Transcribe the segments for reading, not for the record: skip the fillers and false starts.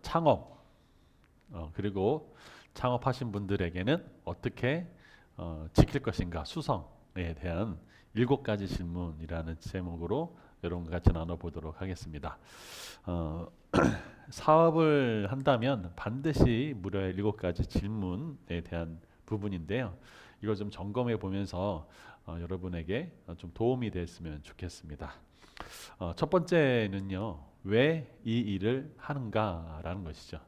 창업 그리고 창업하신 분들에게는 어떻게 지킬 것인가 수성에 대한 7가지 질문이라는 제목으로 여러분과 같이 나눠보도록 하겠습니다. 어, 사업을 한다면 반드시 물어야 할 7가지 질문에 대한 부분인데요. 이걸 좀 점검해 보면서 여러분에게 좀 도움이 됐으면 좋겠습니다. 첫 번째는요, 왜 이 일을 하는가라는 것이죠.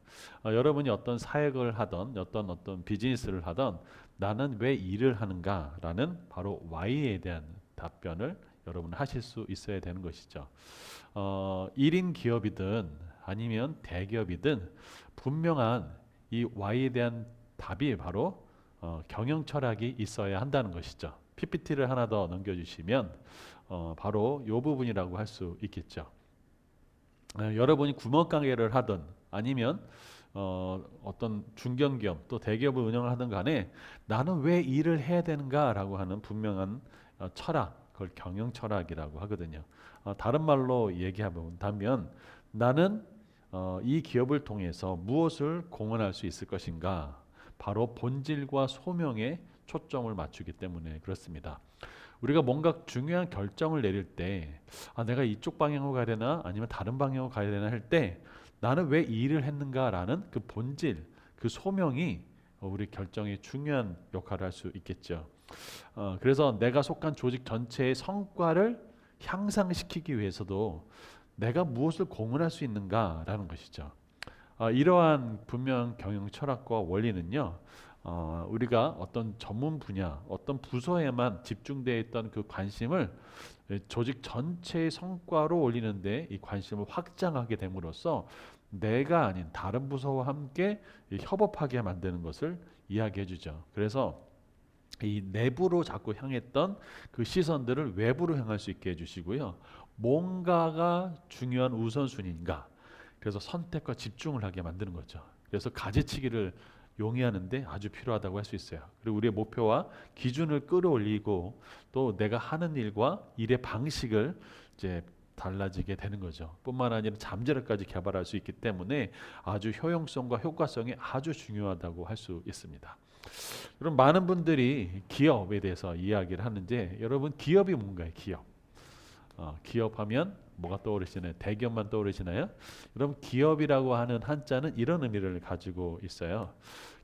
여러분이 어떤 사역을 하던, 어떤 비즈니스를 하던, 나는 왜 일을 하는가라는 바로 why에 대한 답변을 여러분 하실 수 있어야 되는 것이죠. 1인 기업이든 아니면 대기업이든 분명한 이 why에 대한 답이 바로 경영 철학이 있어야 한다는 것이죠. PPT를 하나 더 넘겨주시면 바로 이 부분이라고 할 수 있겠죠. 여러분이 구멍가게를 하든 아니면 어떤 중견기업 또 대기업을 운영을 하든 간에 나는 왜 일을 해야 되는가라고 하는 분명한 철학, 그걸 경영 철학이라고 하거든요. 다른 말로 얘기하면 나는 이 기업을 통해서 무엇을 공헌할 수 있을 것인가, 바로 본질과 소명에 초점을 맞추기 때문에 그렇습니다. 우리가 뭔가 중요한 결정을 내릴 때 내가 이쪽 방향으로 가야 되나 아니면 다른 방향으로 가야 되나 할 때 나는 왜 이 일을 했는가라는 그 본질, 그 소명이 우리 결정에 중요한 역할을 할 수 있겠죠. 그래서 내가 속한 조직 전체의 성과를 향상시키기 위해서도 내가 무엇을 공헌할 수 있는가라는 것이죠. 이러한 분명 경영 철학과 원리는요, 우리가 어떤 전문 분야, 어떤 부서에만 집중되어 있던 그 관심을 조직 전체의 성과로 올리는데 이 관심을 확장하게 됨으로써 내가 아닌 다른 부서와 함께 협업하게 만드는 것을 이야기해 주죠. 그래서 이 내부로 자꾸 향했던 그 시선들을 외부로 향할 수 있게 해주시고요. 뭔가가 중요한 우선순위인가. 그래서 선택과 집중을 하게 만드는 거죠. 그래서 가지치기를 용이하는데 아주 필요하다고 할 수 있어요. 그리고 우리의 목표와 기준을 끌어올리고 또 내가 하는 일과 일의 방식을 이제 달라지게 되는 거죠. 뿐만 아니라 잠재력까지 개발할 수 있기 때문에 아주 효용성과 효과성이 아주 중요하다고 할 수 있습니다. 그럼 많은 분들이 기업에 대해서 이야기를 하는데 여러분 기업이 뭔가요? 기업. 기업하면 뭐가 떠오르시나요? 대기업만 떠오르시나요? 여러분 기업이라고 하는 한자는 이런 의미를 가지고 있어요.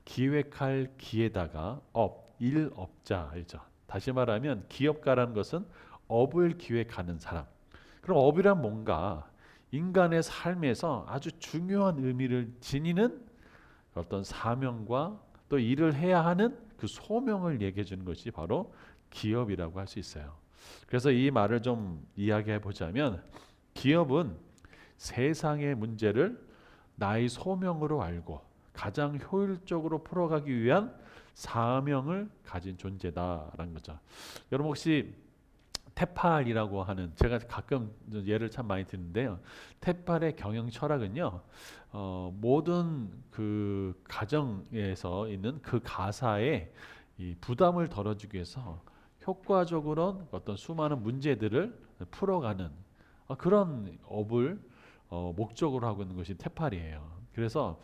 기획할 기에다가 업, 일업자이죠. 다시 말하면 기업가라는 것은 업을 기획하는 사람. 그럼 업이란 뭔가 인간의 삶에서 아주 중요한 의미를 지니는 어떤 사명과 또 일을 해야 하는 그 소명을 얘기해 주는 것이 바로 기업이라고 할 수 있어요. 그래서 이 말을 좀 이야기해 보자면 기업은 세상의 문제를 나의 소명으로 알고 가장 효율적으로 풀어가기 위한 사명을 가진 존재다라는 거죠. 여러분 혹시 테팔이라고 하는 제가 가끔 예를 참 많이 드는데요. 테팔의 경영 철학은요. 모든 그 가정에서 있는 그 가사에 이 부담을 덜어주기 위해서 효과적으로 어떤 수많은 문제들을 풀어가는 그런 업을 목적으로 하고 있는 것이 테팔이에요. 그래서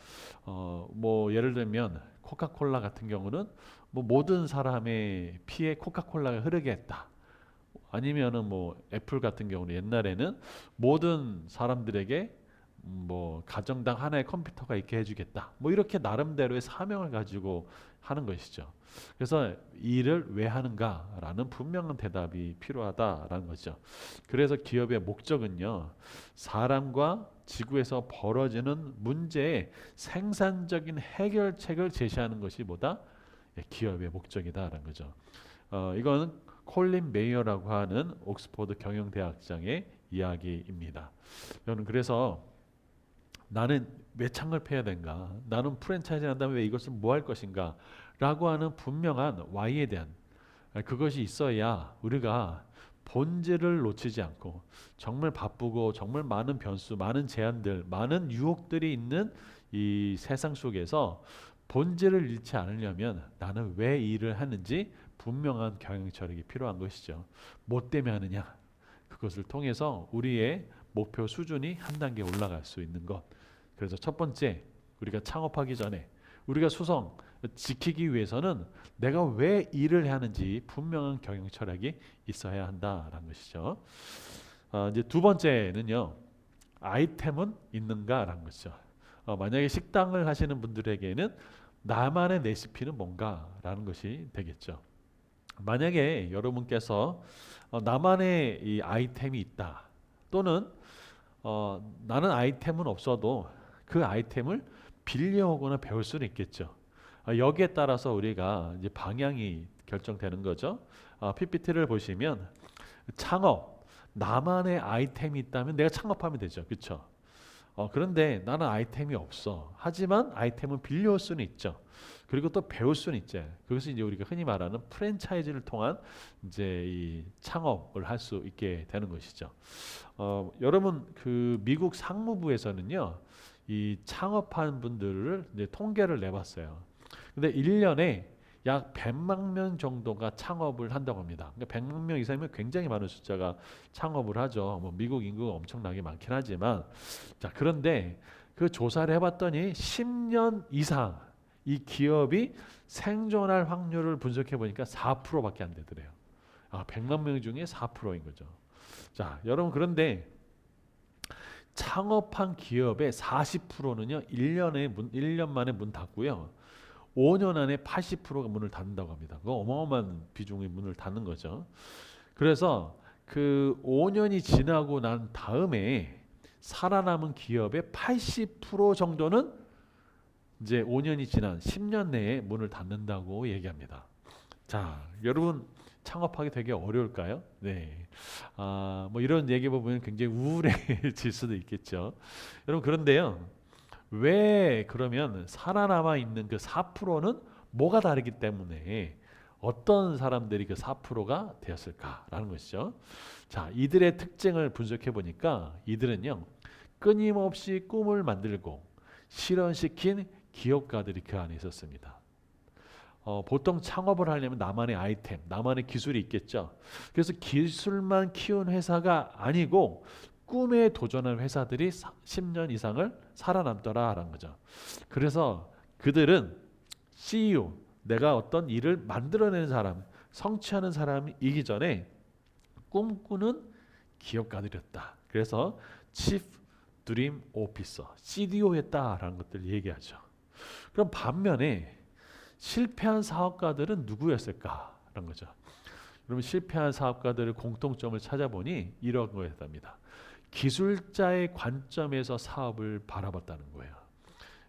뭐 예를 들면 코카콜라 같은 경우는 뭐 모든 사람의 피에 코카콜라가 흐르게 했다. 아니면은 뭐 애플 같은 경우는 옛날에는 모든 사람들에게 뭐 가정당 하나의 컴퓨터가 있게 해주겠다. 뭐 이렇게 나름대로의 사명을 가지고 하는 것이죠. 그래서 이 일을 왜 하는가라는 분명한 대답이 필요하다라는 거죠. 그래서 기업의 목적은요, 사람과 지구에서 벌어지는 문제의 생산적인 해결책을 제시하는 것이 뭐다? 기업의 목적이다라는 거죠. 이거는 콜린 메이어라고 하는 옥스퍼드 경영대학장의 이야기입니다. 저는 그래서 나는 왜 창업해야 되는가? 나는 프랜차이즈 한다면 왜 이것을 뭐 할 것인가? 라고 하는 분명한 Y에 대한 그것이 있어야 우리가 본질을 놓치지 않고 정말 바쁘고 정말 많은 변수, 많은 제한들, 많은 유혹들이 있는 이 세상 속에서 본질을 잃지 않으려면 나는 왜 일을 하는지 분명한 경영 철학이 필요한 것이죠. 뭐 때문에 하느냐? 그것을 통해서 우리의 목표 수준이 한 단계 올라갈 수 있는 것. 그래서 첫 번째, 우리가 창업하기 전에 우리가 수성 지키기 위해서는 내가 왜 일을 해야 하는지 분명한 경영 철학이 있어야 한다라는 것이죠. 이제 두 번째는요, 아이템은 있는가라는 것이죠. 만약에 식당을 하시는 분들에게는 나만의 레시피는 뭔가라는 것이 되겠죠. 만약에 여러분께서 나만의 이 아이템이 있다, 또는 나는 아이템은 없어도 그 아이템을 빌려오거나 배울 수는 있겠죠. 여기에 따라서 우리가 이제 방향이 결정되는 거죠. PPT를 보시면 창업, 나만의 아이템이 있다면 내가 창업하면 되죠. 그렇죠? 그런데 나는 아이템이 없어. 하지만 아이템은 빌려올 수는 있죠. 그리고 또 배울 수는 있죠. 그것이 이제 우리가 흔히 말하는 프랜차이즈를 통한 이제 이 창업을 할 수 있게 되는 것이죠. 여러분 그 미국 상무부에서는요, 이 창업한 분들을 이제 통계를 내봤어요. 근데 1년에 약 100만 명 정도가 창업을 한다고 합니다. 그러니까 100만 명 이상이면 굉장히 많은 숫자가 창업을 하죠. 뭐 미국 인구가 엄청나게 많긴 하지만, 자 그런데 그 조사를 해봤더니 10년 이상 이 기업이 생존할 확률을 분석해 보니까 4%밖에 안 되더래요. 100만 명 중에 4%인 거죠. 자, 여러분 그런데 창업한 기업의 40%는요 1년 만에 문 닫고요, 5년 안에 80%가 문을 닫는다고 합니다. 그거 어마어마한 비중의 문을 닫는 거죠. 그래서 그 5년이 지나고 난 다음에 살아남은 기업의 80% 정도는 이제 5년이 지난 10년 내에 문을 닫는다고 얘기합니다. 자, 여러분 창업하기 되게 어려울까요? 네. 뭐 이런 얘기 보면 굉장히 우울해질 수도 있겠죠. 여러분 그런데요, 왜 그러면 살아남아 있는 그 4%는 뭐가 다르기 때문에 어떤 사람들이 그 4%가 되었을까라는 것이죠. 자, 이들의 특징을 분석해 보니까 이들은요, 끊임없이 꿈을 만들고 실현시킨 기업가들이 그 안에 있었습니다. 보통 창업을 하려면 나만의 아이템, 나만의 기술이 있겠죠. 그래서 기술만 키운 회사가 아니고 꿈에 도전한 회사들이 10년 이상을 살아남더라라는 거죠. 그래서 그들은 CEO, 내가 어떤 일을 만들어내는 사람, 성취하는 사람이기 전에 꿈꾸는 기업가들이었다. 그래서 Chief Dream Officer, CDO였다라는 것들을 얘기하죠. 그럼 반면에 실패한 사업가들은 누구였을까라는 거죠. 그러면 실패한 사업가들의 공통점을 찾아보니 이런 거였답니다. 기술자의 관점에서 사업을 바라봤다는 거예요.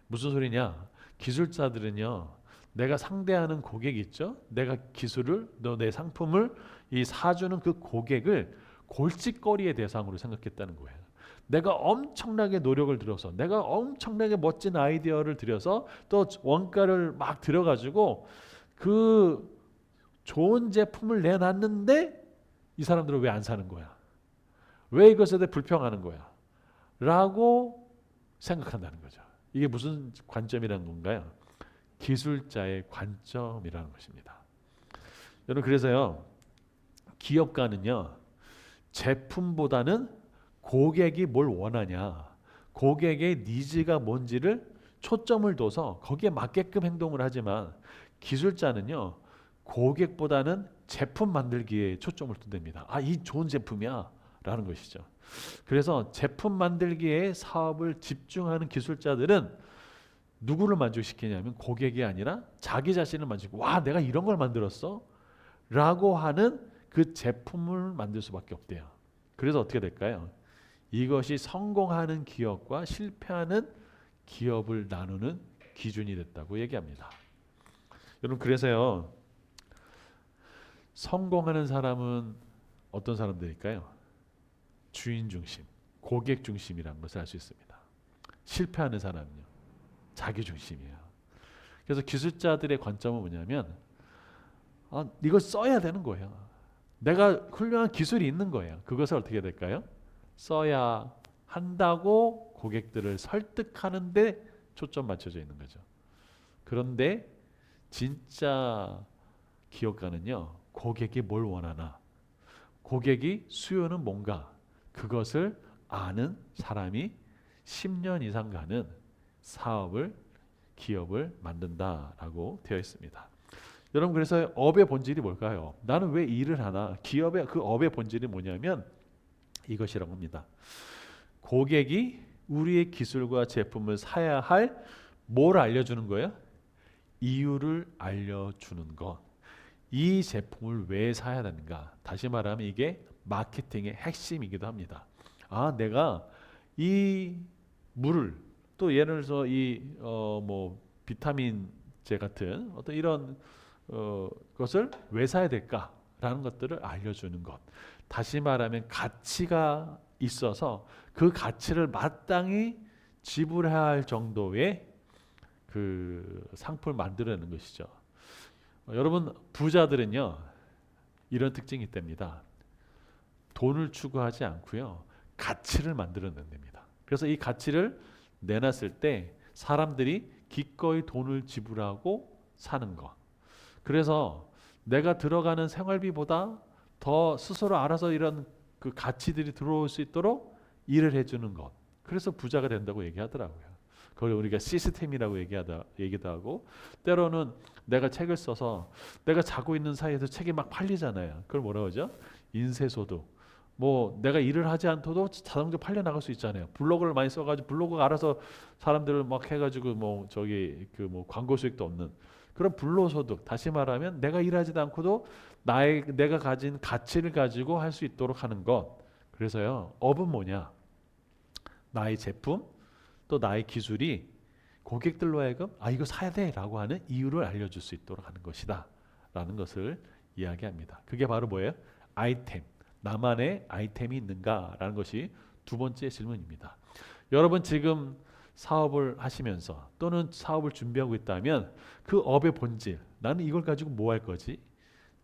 무슨 소리냐? 기술자들은요, 내가 상대하는 고객 있죠? 내가 기술을, 내 상품을 이 사주는 그 고객을 골칫거리의 대상으로 생각했다는 거예요. 내가 엄청나게 노력을 들여서, 내가 엄청나게 멋진 아이디어를 들여서 또 원가를 막 들여가지고 그 좋은 제품을 내놨는데 이 사람들은 왜 안 사는 거야? 왜 이것에 대해 불평하는 거야? 라고 생각한다는 거죠. 이게 무슨 관점이라는 건가요? 기술자의 관점이라는 것입니다. 여러분 그래서요, 기업가는요, 제품보다는 고객이 뭘 원하냐, 고객의 니즈가 뭔지를 초점을 둬서 거기에 맞게끔 행동을 하지만, 기술자는요, 고객보다는 제품 만들기에 초점을 둔답니다. 이 좋은 제품이야 라는 것이죠. 그래서 제품 만들기에 사업을 집중하는 기술자들은 누구를 만족시키냐면 고객이 아니라 자기 자신을 만족시키고, 와 내가 이런 걸 만들었어? 라고 하는 그 제품을 만들 수밖에 없대요. 그래서 어떻게 될까요? 이것이 성공하는 기업과 실패하는 기업을 나누는 기준이 됐다고 얘기합니다. 여러분 그래서요, 성공하는 사람은 어떤 사람들일까요? 주인 중심, 고객 중심이라는 것을 알 수 있습니다. 실패하는 사람은요, 자기 중심이에요. 그래서 기술자들의 관점은 뭐냐면, 이걸 써야 되는 거예요. 내가 훌륭한 기술이 있는 거예요. 그것을 어떻게 해야 될까요? 써야 한다고 고객들을 설득하는데 초점 맞춰져 있는 거죠. 그런데 진짜 기업가는요, 고객이 뭘 원하나, 고객이 수요는 뭔가, 그것을 아는 사람이 10년 이상 가는 사업을 기업을 만든다라고 되어 있습니다. 여러분 그래서 업의 본질이 뭘까요? 나는 왜 일을 하나? 기업의 그 업의 본질이 뭐냐면 이것이라고 합니다. 고객이 우리의 기술과 제품을 사야 할 뭘 알려주는 거예요? 이유를 알려주는 것. 이 제품을 왜 사야 되는가? 다시 말하면 이게 마케팅의 핵심이기도 합니다. 아, 내가 이 물을 또 예를 들어서 이 뭐 비타민제 같은 어떤 이런 것을 왜 사야 될까라는 것들을 알려주는 것. 다시 말하면 가치가 있어서 그 가치를 마땅히 지불해야 할 정도의 그 상품을 만들어내는 것이죠. 여러분 부자들은요 이런 특징이 있답니다. 돈을 추구하지 않고요 가치를 만들어낸답니다. 그래서 이 가치를 내놨을 때 사람들이 기꺼이 돈을 지불하고 사는 것. 그래서 내가 들어가는 생활비보다 더 스스로 알아서 이런 그 가치들이 들어올 수 있도록 일을 해주는 것. 그래서 부자가 된다고 얘기하더라고요. 그걸 우리가 시스템이라고 얘기도 하고 때로는 내가 책을 써서 내가 자고 있는 사이에서 책이 막 팔리잖아요. 그걸 뭐라고 하죠? 인쇄소득. 뭐 내가 일을 하지 않더라도 자동적으로 팔려 나갈 수 있잖아요. 블로그를 많이 써가지고 블로그가 알아서 사람들을 막 해가지고 뭐 저기 그 뭐 광고 수익도 얻는 그런 불로소득. 다시 말하면 내가 일하지도 않고도 내가 가진 가치를 가지고 할 수 있도록 하는 것. 그래서요 업은 뭐냐? 나의 제품 또 나의 기술이 고객들로 하여금 아 이거 사야 돼라고 하는 이유를 알려줄 수 있도록 하는 것이다 라는 것을 이야기합니다. 그게 바로 뭐예요? 아이템. 나만의 아이템이 있는가라는 것이 두 번째 질문입니다. 여러분 지금 사업을 하시면서 또는 사업을 준비하고 있다면 그 업의 본질 나는 이걸 가지고 뭐 할 거지?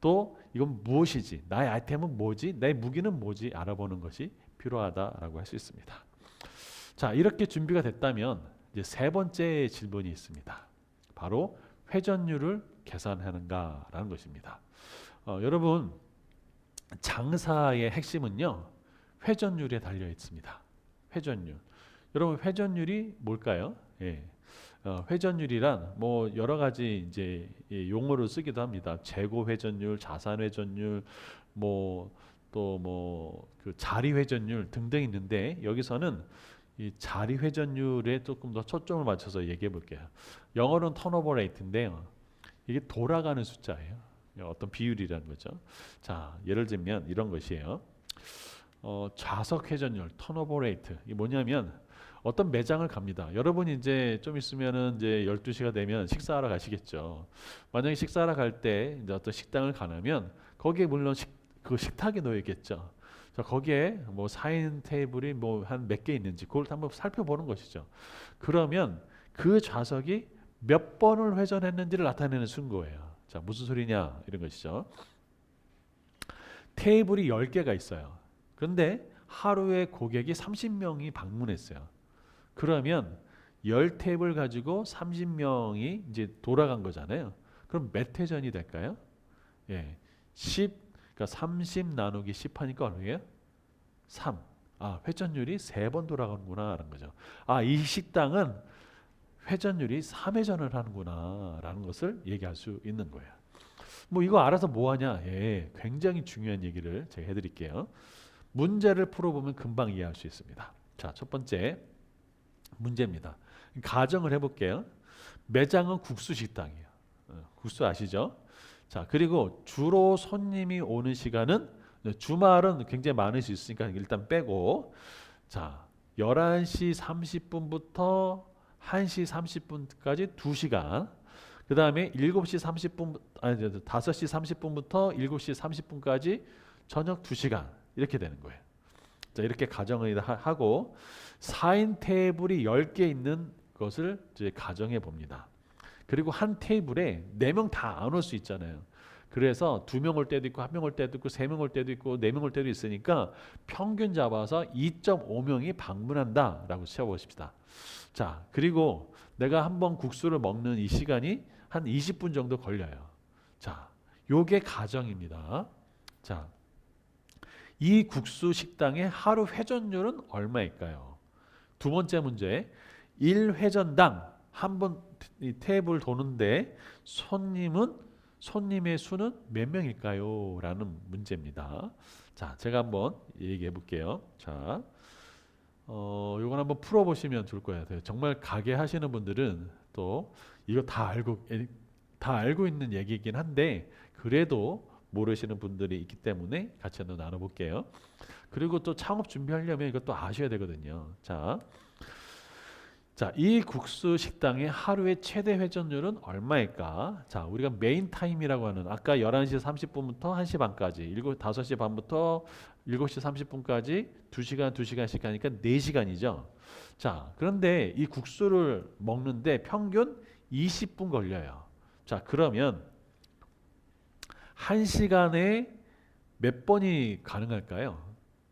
또 이건 무엇이지? 나의 아이템은 뭐지? 나의 무기는 뭐지? 알아보는 것이 필요하다라고 할 수 있습니다. 자 이렇게 준비가 됐다면 이제 세 번째 질문이 있습니다. 바로 회전율을 계산하는가라는 것입니다. 여러분 장사의 핵심은요 회전율에 달려 있습니다. 회전율. 여러분 회전율이 뭘까요? 예. 회전율이란 뭐 여러 가지 이제 용어를 쓰기도 합니다. 재고 회전율, 자산 회전율, 뭐 또 뭐 그 자리 회전율 등등 있는데 여기서는 이 자리 회전율에 조금 더 초점을 맞춰서 얘기해 볼게요. 영어로는 턴오버 레이트인데요. 이게 돌아가는 숫자예요. 어떤 비율이라는 거죠. 자, 예를 들면 이런 것이에요. 좌석 회전율, 턴오버 레이트. 이게 뭐냐면 어떤 매장을 갑니다. 여러분이 이제 좀 있으면은 이제 12시가 되면 식사하러 가시겠죠. 만약에 식사하러 갈 때 이제 어떤 식당을 가려면 거기에 물론 그 식탁이 놓여 있겠죠. 자, 거기에 뭐 4인 테이블이 뭐 한 몇 개 있는지 그걸 한번 살펴보는 것이죠. 그러면 그 좌석이 몇 번을 회전했는지를 나타내는 순거예요. 자, 무슨 소리냐 이런 것이죠. 테이블이 10개가 있어요. 그런데 하루에 고객이 30명이 방문했어요. 그러면 10테이블 가지고 30명이 이제 돌아간 거잖아요. 그럼 몇 회전이 될까요? 예. 10 그러니까 30 나누기 10 하니까 얼마예요? 3. 아, 회전율이 3번 돌아가는구나 라는 거죠. 아, 이 식당은 회전율이 3회전을 하는구나 라는 것을 얘기할 수 있는 거예요. 뭐 이거 알아서 뭐 하냐? 예, 굉장히 중요한 얘기를 제가 해드릴게요. 문제를 풀어보면 금방 이해할 수 있습니다. 자, 첫 번째 문제입니다. 가정을 해볼게요. 매장은 국수 식당이에요. 국수 아시죠? 자, 그리고 주로 손님이 오는 시간은 주말은 굉장히 많을 수 있으니까 일단 빼고 자, 11시 30분부터 1시 30분까지 2시간 그 다음에 7시 30분 아니 5시 30분부터 7시 30분까지 저녁 2시간 이렇게 되는 거예요. 자, 이렇게 가정을 하고 4인 테이블이 10개 있는 것을 이제 가정해 봅니다. 그리고 한 테이블에 4명 다 안 올 수 있잖아요. 그래서 2명 올 때도 있고 1명 올 때도 있고 3명 올 때도 있고 4명 올 때도 있으니까 평균 잡아서 2.5명이 방문한다라고 세워보십시다. 자, 그리고 내가 한번 국수를 먹는 이 시간이 한 20분 정도 걸려요. 자, 요게 가정입니다. 자, 이 국수 식당의 하루 회전율은 얼마일까요? 두 번째 문제, 1회전당 한 번 이 테이블 도는데 손님의 수는 몇 명일까요? 라는 문제입니다. 자, 제가 한번 얘기해 볼게요. 자, 요건 한번 풀어 보시면 좋을 거예요. 정말 가게 하시는 분들은 또 이거 다 알고 있는 얘기이긴 한데 그래도 모르시는 분들이 있기 때문에 같이 한번 나눠 볼게요. 그리고 또 창업 준비하려면 이것도 아셔야 되거든요. 자, 이 국수 식당의 하루의 최대 회전율은 얼마일까? 자, 우리가 메인 타임이라고 하는 아까 11시 30분부터 1시 반까지, 5시 반부터 7시 30분까지 2시간, 2시간씩 하니까 4시간이죠. 자, 그런데 이 국수를 먹는데 평균 20분 걸려요. 자, 그러면 1시간에 몇 번이 가능할까요?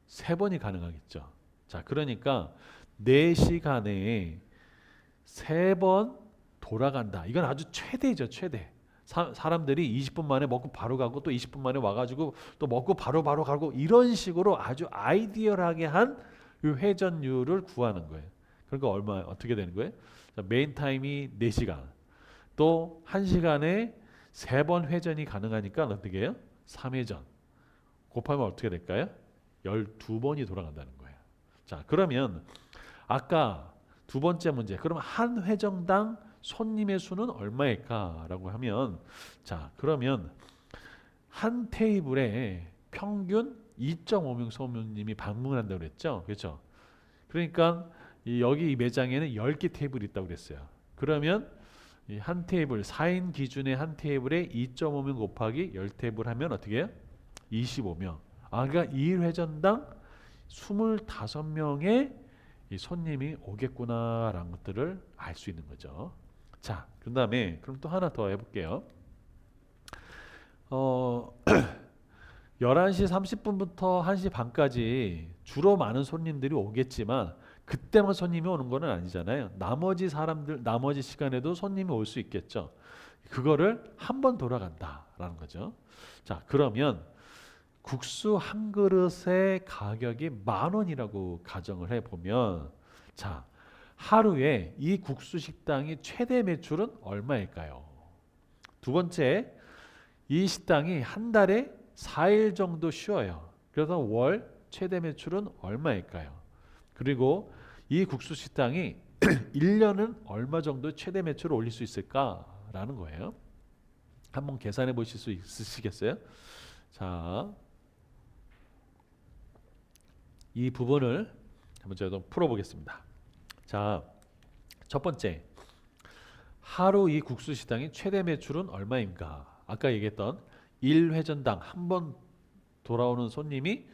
3번이 가능하겠죠. 자, 그러니까 4시간에 3번 돌아간다. 이건 아주 최대죠, 최대. 사람들이 20분 만에 먹고 바로 가고 또 20분 만에 와가지고 또 먹고 바로 가고 이런 식으로 아주 아이디얼하게 한 회전율을 구하는 거예요. 그러니까 어떻게 되는 거예요? 자, 메인 타임이 4시간. 또 1시간에 3번 회전이 가능하니까 어떻게 해요? 3회전. 곱하면 어떻게 될까요? 12번이 돌아간다는 거예요. 자, 그러면 아까 두 번째 문제. 그럼 한 회전당 손님의 수는 얼마일까라고 하면 자, 그러면 한 테이블에 평균 2.5명 손님이 방문한다고 그랬죠. 그렇죠? 그러니까 여기 이 매장에는 10개 테이블이 있다고 그랬어요. 그러면 이 한 테이블 4인 기준의 한 테이블에 2.5명 곱하기 10테이블 하면 어떻게 해요? 25명. 그러니까 1회전당 25명의 이 손님이 오겠구나라는 것들을 알 수 있는 거죠. 자, 그 다음에 그럼 또 하나 더 해볼게요. 11시 30분부터 1시 반까지 주로 많은 손님들이 오겠지만 그때만 손님이 오는 건 아니잖아요. 나머지 시간에도 손님이 올 수 있겠죠. 그거를 한 번 돌아간다라는 거죠. 자, 그러면 국수 한 그릇의 가격이 10,000원이라고 가정을 해보면 자, 하루에 이 국수 식당이 최대 매출은 얼마일까요? 두 번째, 이 식당이 한 달에 4일 정도 쉬어요. 그래서 월 최대 매출은 얼마일까요? 그리고 이 국수 식당이 1년은 얼마 정도 최대 매출을 올릴 수 있을까라는 거예요. 한번 계산해 보실 수 있으시겠어요? 자, 이 부분을 한번 제가 풀어보겠습니다. 자, 첫 번째, 하루 이 국수 식당의 최대 매출은 얼마인가? 아까 얘기했던 1회전당 한 번 돌아오는 손님이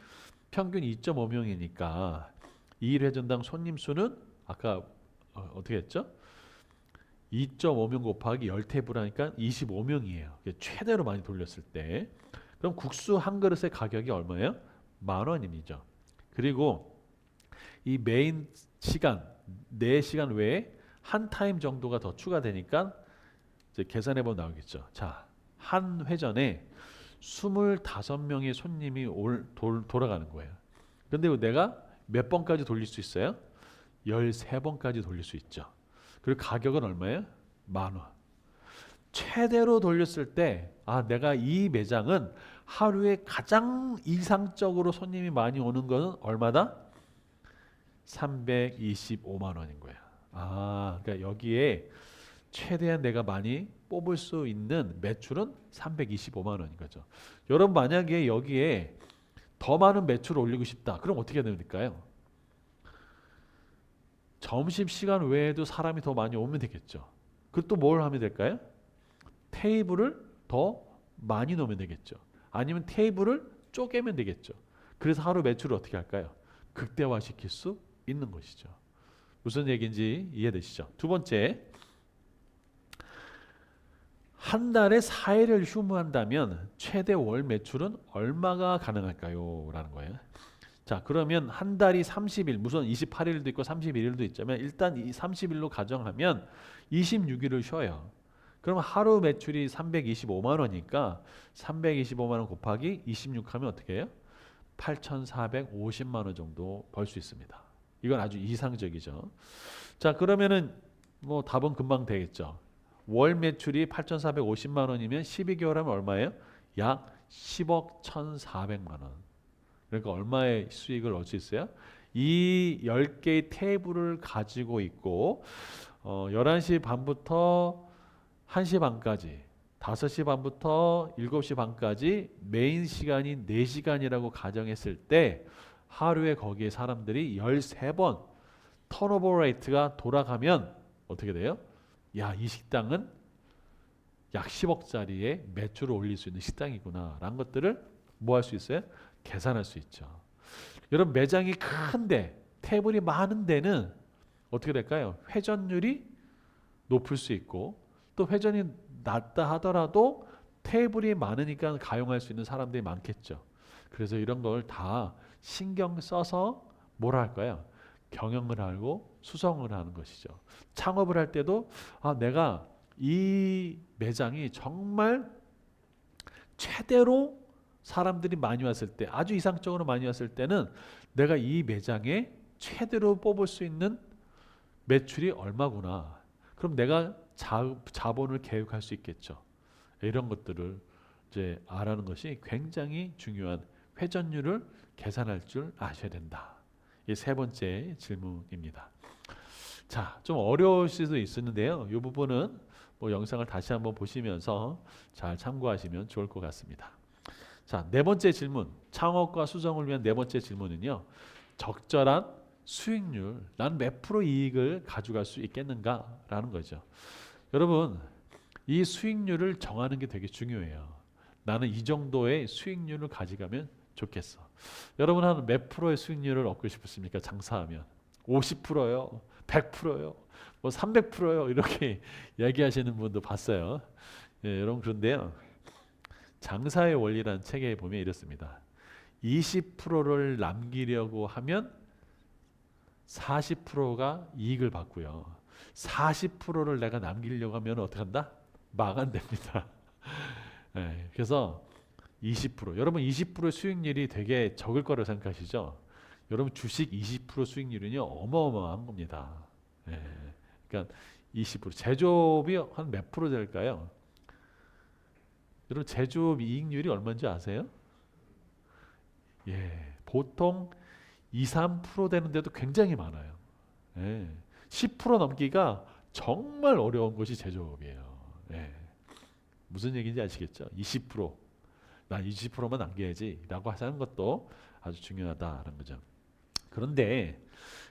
평균 2.5명이니까 1회전당 손님 수는 아까 어떻게 했죠? 2.5명 곱하기 10테이블 하니까 25명이에요. 최대로 많이 돌렸을 때. 그럼 국수 한 그릇의 가격이 얼마예요? 10,000원이죠. 그리고 이 메인 시간 4시간 외에 한 타임 정도가 더 추가되니까 이제 계산해 보면 나오겠죠. 자, 한 회전에 25명의 손님이 돌아가는 거예요. 근데 내가 몇 번까지 돌릴 수 있어요? 13번까지 돌릴 수 있죠. 그리고 가격은 얼마예요? 10,000원. 최대로 돌렸을 때 내가 이 매장은 하루에 가장 이상적으로 손님이 많이 오는 것은 얼마다? 325만 원인 거야. 그러니까 여기에 최대한 내가 많이 뽑을 수 있는 매출은 325만 원인 거죠. 여러분 만약에 여기에 더 많은 매출을 올리고 싶다. 그럼 어떻게 해야 될까요? 점심시간 외에도 사람이 더 많이 오면 되겠죠. 그 또 뭘 하면 될까요? 테이블을 더 많이 놓으면 되겠죠. 아니면 테이블을 쪼개면 되겠죠. 그래서 하루 매출을 어떻게 할까요? 극대화시킬 수 있는 것이죠. 무슨 얘기인지 이해되시죠? 두 번째, 한 달에 4일을 휴무한다면 최대 월 매출은 얼마가 가능할까요? 라는 거예요. 자, 그러면 한 달이 30일, 무슨 28일도 있고 31일도 있자면 일단 이 30일로 가정하면 26일을 쉬어요. 그럼 하루 매출이 325만 원이니까 325만 원 곱하기 26 하면 어떻게 해요? 8,450만 원 정도 벌 수 있습니다. 이건 아주 이상적이죠. 자, 그러면은 뭐 답은 금방 되겠죠. 월 매출이 8,450만 원이면 12개월 하면 얼마예요? 약 10억 1,400만 원. 그러니까 얼마의 수익을 얻을 수 있어요? 이 10개의 테이블을 가지고 있고 11시 반부터 1시 반까지 5시 반부터 7시 반까지 메인 시간이 4시간이라고 가정했을 때 하루에 거기에 사람들이 13번 턴오버 레이트가 돌아가면 어떻게 돼요? 야, 이 식당은 약 10억짜리의 매출을 올릴 수 있는 식당이구나 라는 것들을 뭐 할 수 있어요? 계산할 수 있죠. 여러분 매장이 큰데 테이블이 많은 데는 어떻게 될까요? 회전율이 높을 수 있고 또 회전이 낮다 하더라도 테이블이 많으니까 가용할 수 있는 사람들이 많겠죠. 그래서 이런 걸 다 신경 써서 뭘 할까요? 경영을 하고 수성을 하는 것이죠. 창업을 할 때도 내가 이 매장이 정말 최대로 사람들이 많이 왔을 때 아주 이상적으로 많이 왔을 때는 내가 이 매장에 최대로 뽑을 수 있는 매출이 얼마구나. 그럼 내가 자본을 계획할 수 있겠죠. 이런 것들을 이제 알아는 것이 굉장히 중요한 회전율을 계산할 줄 아셔야 된다. 이 세 번째 질문입니다. 자, 좀 어려울 수도 있었는데요. 이 부분은 뭐 영상을 다시 한번 보시면서 잘 참고하시면 좋을 것 같습니다. 자, 네 번째 질문. 창업과 수정을 위한 네 번째 질문은요. 적절한 수익률, 난 몇 프로 이익을 가져갈 수 있겠는가라는 거죠. 여러분, 이 수익률을 정하는 게 되게 중요해요. 나는 이 정도의 수익률을 가져가면 좋겠어. 여러분 한 몇 프로의 수익률을 얻고 싶으십니까? 장사하면 50%요, 100%요, 뭐 300%요 이렇게 얘기하시는 분도 봤어요. 예, 여러분 그런데요. 장사의 원리라는 책에 보면 이렇습니다. 20%를 남기려고 하면 40%가 이익을 받고요. 40%를 내가 남기려고 하면 어떻게 한다? 마감됩니다. 네, 그래서 20% 여러분 20% 수익률이 되게 적을 거라고 생각하시죠? 여러분 주식 20% 수익률은요 어마어마한 겁니다. 네, 그러니까 20% 제조업이 한 몇 프로 될까요? 여러분 제조업 이익률이 얼마인지 아세요? 예, 보통 2, 3% 되는데도 굉장히 많아요. 예, 10% 넘기가 정말 어려운 것이 제조업이에요. 예, 무슨 얘기인지 아시겠죠? 20%, 난 20%만 남겨야지라고 하는 것도 아주 중요하다는 거죠. 그런데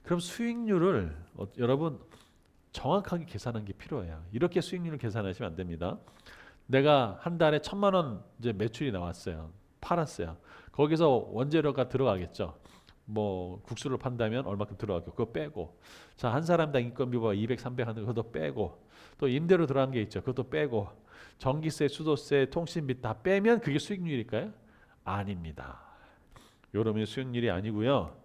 그럼 수익률을 여러분 정확하게 계산한 게 필요해요. 이렇게 수익률을 계산하시면 안 됩니다. 내가 한 달에 1,000만 원 이제 매출이 나왔어요. 팔았어요. 거기서 원재료가 들어가겠죠. 뭐 국수를 판다면 얼마큼 들어가고 그거 빼고 자, 한 사람당 인건비가 200, 300 하는 그것도 빼고 또 임대료 들어간 게 있죠. 그것도 빼고 전기세, 수도세, 통신비 다 빼면 그게 수익률일까요? 아닙니다. 요러면 수익률이 아니고요.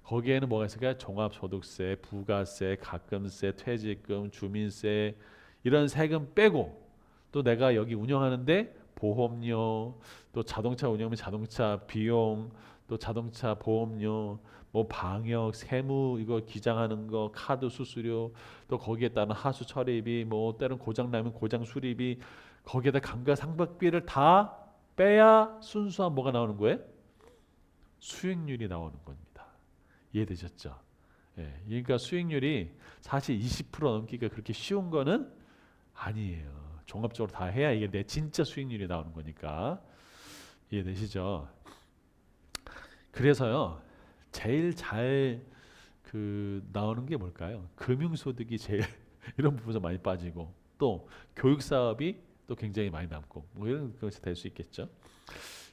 거기에는 뭐가 있을까요? 종합소득세, 부가세, 가끔세, 퇴직금, 주민세 이런 세금 빼고 또 내가 여기 운영하는데 보험료, 또 자동차 운영하면 자동차 비용, 또 자동차 보험료, 뭐 방역, 세무 이거 기장하는 거, 카드 수수료, 또 거기에 따른 하수 처리비, 뭐 때론 고장 나면 고장 수리비, 거기에다 감가상각비를 다 빼야 순수한 뭐가 나오는 거예요? 수익률이 나오는 겁니다. 이해되셨죠? 예, 그러니까 수익률이 사실 20% 넘기가 그렇게 쉬운 거는 아니에요. 종합적으로 다 해야 이게 내 진짜 수익률이 나오는 거니까 이해되시죠? 그래서요 제일 잘 나오는 게 뭘까요? 금융소득이 제일 이런 부분에서 많이 빠지고 또 교육 사업이 또 굉장히 많이 남고 뭐 이런 것이 될 수 있겠죠.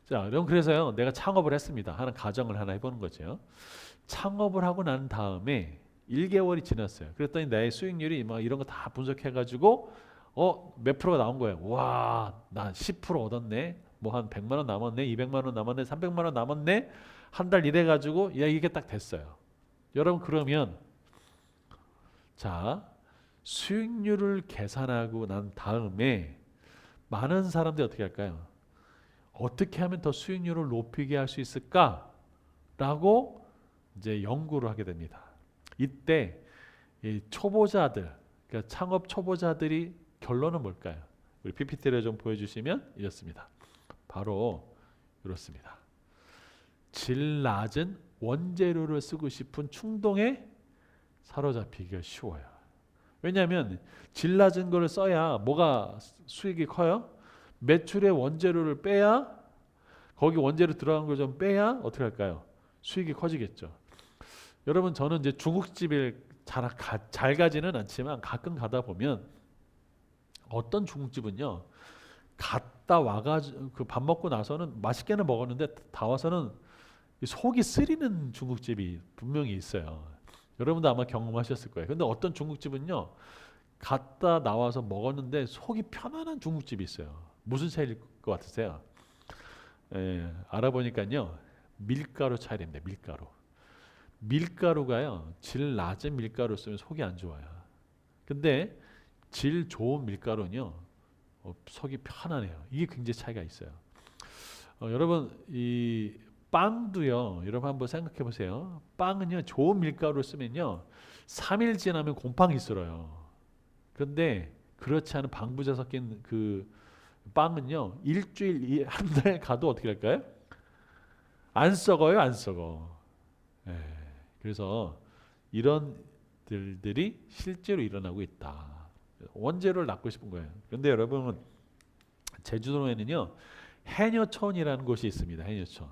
자, 그럼 그래서요 내가 창업을 했습니다. 하는 가정을 하나 해보는 거죠. 창업을 하고 난 다음에 1개월이 지났어요. 그랬더니 내 수익률이 막 이런 거 다 분석해가지고 몇 프로가 나온 거예요. 와, 나 10% 얻었네. 뭐 한 100만 원 남았네. 200만 원 남았네. 300만 원 남았네. 한 달 일해가지고 야 이게 딱 됐어요. 여러분 그러면 자 수익률을 계산하고 난 다음에 많은 사람들이 어떻게 할까요? 어떻게 하면 더 수익률을 높이게 할 수 있을까라고 이제 연구를 하게 됩니다. 이때 이 초보자들, 그러니까 창업 초보자들이 결론은 뭘까요? 우리 PPT를 좀 보여주시면 이렇습니다. 바로 이렇습니다. 질 낮은 원재료를 쓰고 싶은 충동에 사로잡히기가 쉬워요. 왜냐하면 질 낮은 걸 써야 뭐가 수익이 커요? 매출의 원재료를 빼야, 거기 원재료 들어간 걸 좀 빼야 어떻게 할까요? 수익이 커지겠죠. 여러분, 저는 이제 중국집을 잘 가지는 않지만 가끔 가다 보면 어떤 중국집은요, 갔다 와가지고 그 밥 먹고 나서는 맛있게는 먹었는데 다 와서는 속이 쓰리는 중국집이 분명히 있어요. 여러분도 아마 경험하셨을 거예요. 근데 어떤 중국집은요, 갔다 나와서 먹었는데 속이 편안한 중국집이 있어요. 무슨 차이일 것 같으세요? 알아보니까요, 밀가루 차이랍니다. 밀가루가요, 질 낮은 밀가루 쓰면 속이 안 좋아요. 근데 질 좋은 밀가루는요, 속이 편안해요. 이게 굉장히 차이가 있어요. 여러분, 이 빵도요, 여러분 한번 생각해 보세요. 빵은요, 좋은 밀가루를 쓰면요 3일 지나면 곰팡이 쓸어요. 그런데 그렇지 않은 방부제 섞인 그 빵은요, 일주일, 한 달 가도 어떻게 할까요? 안 썩어요, 안 썩어. 예, 그래서 이런 일들이 실제로 일어나고 있다. 원재료를 낳고 싶은 거예요. 그런데 여러분, 제주도에는요, 해녀촌이라는 곳이 있습니다. 해녀촌.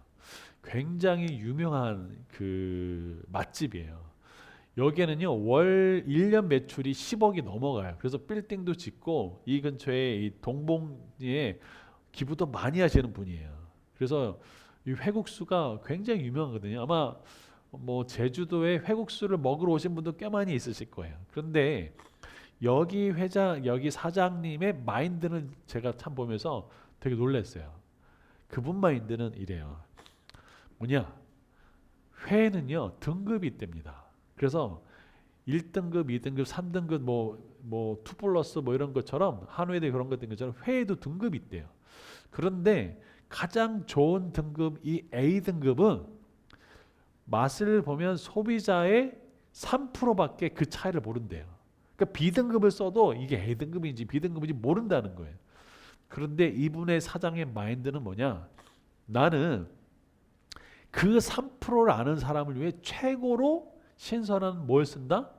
굉장히 유명한 그 맛집이에요. 여기에는요, 월 1년 매출이 10억이 넘어가요. 그래서 빌딩도 짓고 이 근처에 이 동봉리에 기부도 많이 하시는 분이에요. 그래서 이 회국수가 굉장히 유명하거든요. 아마 뭐 제주도에 회국수를 먹으러 오신 분도 꽤 많이 있으실 거예요. 그런데 여기 사장님의 마인드는 제가 참 보면서 되게 놀랐어요. 그분 마인드는 이래요. 뭐냐? 회는요, 등급이 있답니다. 그래서 1등급, 2등급, 3등급 뭐 2 플러스 뭐 이런 것처럼 한우에도 그런 것 된 것처럼 회에도 등급이 있대요. 그런데 가장 좋은 등급 이 A 등급은 맛을 보면 소비자의 3%밖에 그 차이를 모른대요. 그러니까 B등급을 써도 이게 A등급인지 B등급인지 모른다는 거예요. 그런데 이분의 사장의 마인드는 뭐냐? 나는 그 3%를 아는 사람을 위해 최고로 신선한 뭘 쓴다?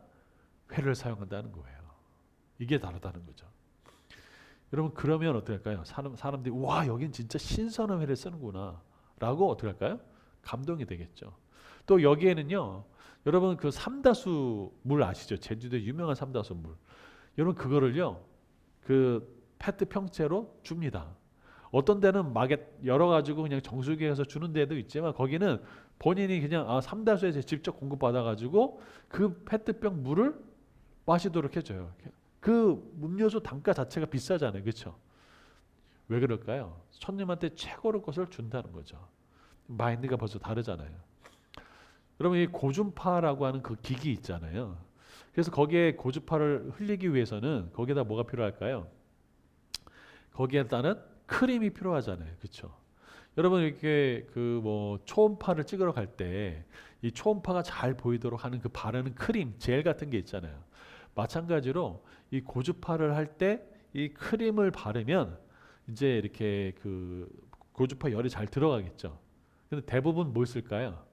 회를 사용한다는 거예요. 이게 다르다는 거죠. 여러분, 그러면 어떻게 할까요? 사람들이 와, 여긴 진짜 신선한 회를 쓰는구나 라고 어떻게 할까요? 감동이 되겠죠. 또 여기에는요, 여러분 그 삼다수 물 아시죠? 제주도 유명한 삼다수 물. 여러분 그거를요, 그 페트 평채로 줍니다. 어떤 데는 마켓 열어가지고 그냥 정수기에서 주는 데도 있지만 거기는 본인이 그냥 삼다수에서 직접 공급받아가지고 그 페트병 물을 마시도록 해줘요. 그 음료수 단가 자체가 비싸잖아요, 그렇죠? 왜 그럴까요? 손님한테 최고의 것을 준다는 거죠. 마인드가 벌써 다르잖아요. 여러분, 이 고준파라고 하는 그 기기 있잖아요. 그래서 거기에 고주파를 흘리기 위해서는 거기에다 뭐가 필요할까요? 거기에다는 크림이 필요하잖아요, 그렇죠? 여러분, 이렇게 그 뭐 초음파를 찍으러 갈 때 이 초음파가 잘 보이도록 하는 그 바르는 크림, 젤 같은 게 있잖아요. 마찬가지로 이 고주파를 할 때 이 크림을 바르면 이제 이렇게 그 고주파 열이 잘 들어가겠죠. 근데 대부분 뭘 쓸까요?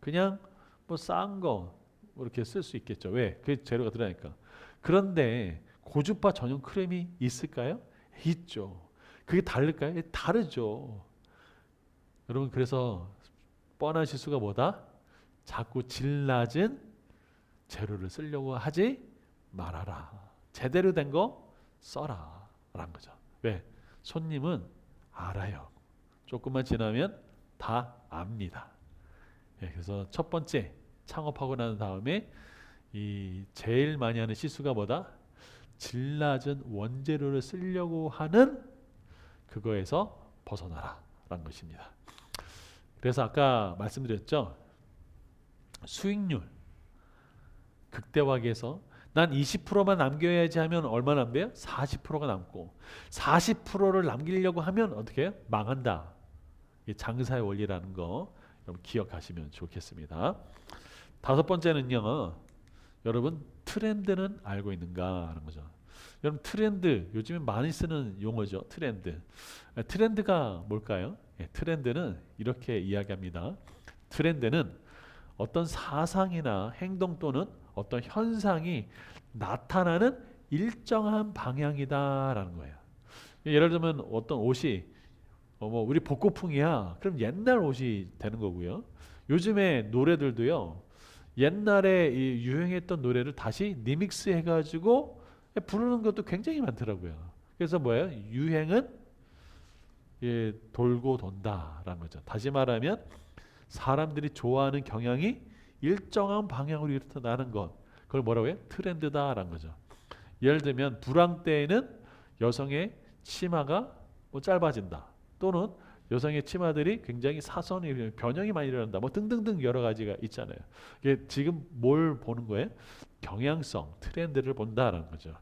그냥 뭐 싼 거 이렇게 쓸 수 있겠죠. 왜? 그 재료가 들어가니까. 그런데 고주파 전용 크림이 있을까요? 있죠. 그게 다를까요? 다르죠. 여러분, 그래서 뻔한 실수가 뭐다? 자꾸 질 낮은 재료를 쓰려고 하지 말아라. 제대로 된 거 써라 라는 거죠. 왜? 손님은 알아요. 조금만 지나면 다 압니다. 그래서 첫 번째, 창업하고 난 다음에 이 제일 많이 하는 실수가 뭐다? 질 낮은 원재료를 쓰려고 하는 그거에서 벗어나라 라는 것입니다. 그래서 아까 말씀드렸죠, 수익률 극대화하기 위해서 난 20%만 남겨야지 하면 얼마 남겨요? 40%가 남고 40%를 남기려고 하면 어떻게 해요? 망한다. 이게 장사의 원리라는 거 여러분 기억하시면 좋겠습니다. 다섯 번째는요, 여러분 트렌드는 알고 있는가 하는 거죠. 여러분 트렌드 요즘에 많이 쓰는 용어죠. 트렌드. 트렌드가 뭘까요? 예, 트렌드는 이렇게 이야기합니다. 트렌드는 어떤 사상이나 행동 또는 어떤 현상이 나타나는 일정한 방향이다라는 거예요. 예를 들면 어떤 옷이 뭐 우리 복고풍이야. 그럼 옛날 옷이 되는 거고요. 요즘에 노래들도요. 옛날에 이 유행했던 노래를 다시 리믹스 해가지고 부르는 것도 굉장히 많더라고요. 그래서 뭐예요? 유행은 예, 돌고 돈다라는 거죠. 다시 말하면 사람들이 좋아하는 경향이 일정한 방향으로 일어나는 것. 그걸 뭐라고 해요? 트렌드다라는 거죠. 예를 들면 불황 때에는 여성의 치마가 뭐 짧아진다. 또는 여성의 치마들이 굉장히 사선이 변형이 많이 일어난다. 뭐 등등등 여러 가지가 있잖아요. 이게 지금 뭘 보는 거예요? 경향성, 트렌드를 본다라는 거죠.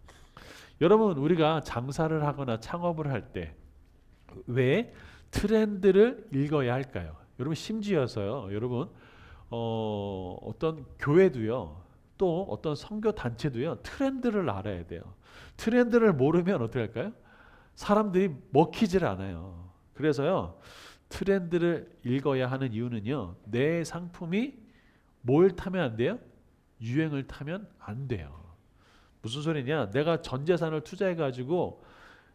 여러분 우리가 장사를 하거나 창업을 할 때 왜 트렌드를 읽어야 할까요? 여러분 심지어서요. 여러분 어떤 교회도요. 또 어떤 선교 단체도요. 트렌드를 알아야 돼요. 트렌드를 모르면 어떻게 할까요? 사람들이 먹히질 않아요. 그래서요. 트렌드를 읽어야 하는 이유는요. 내 상품이 뭘 타면 안 돼요? 유행을 타면 안 돼요. 무슨 소리냐? 내가 전 재산을 투자해 가지고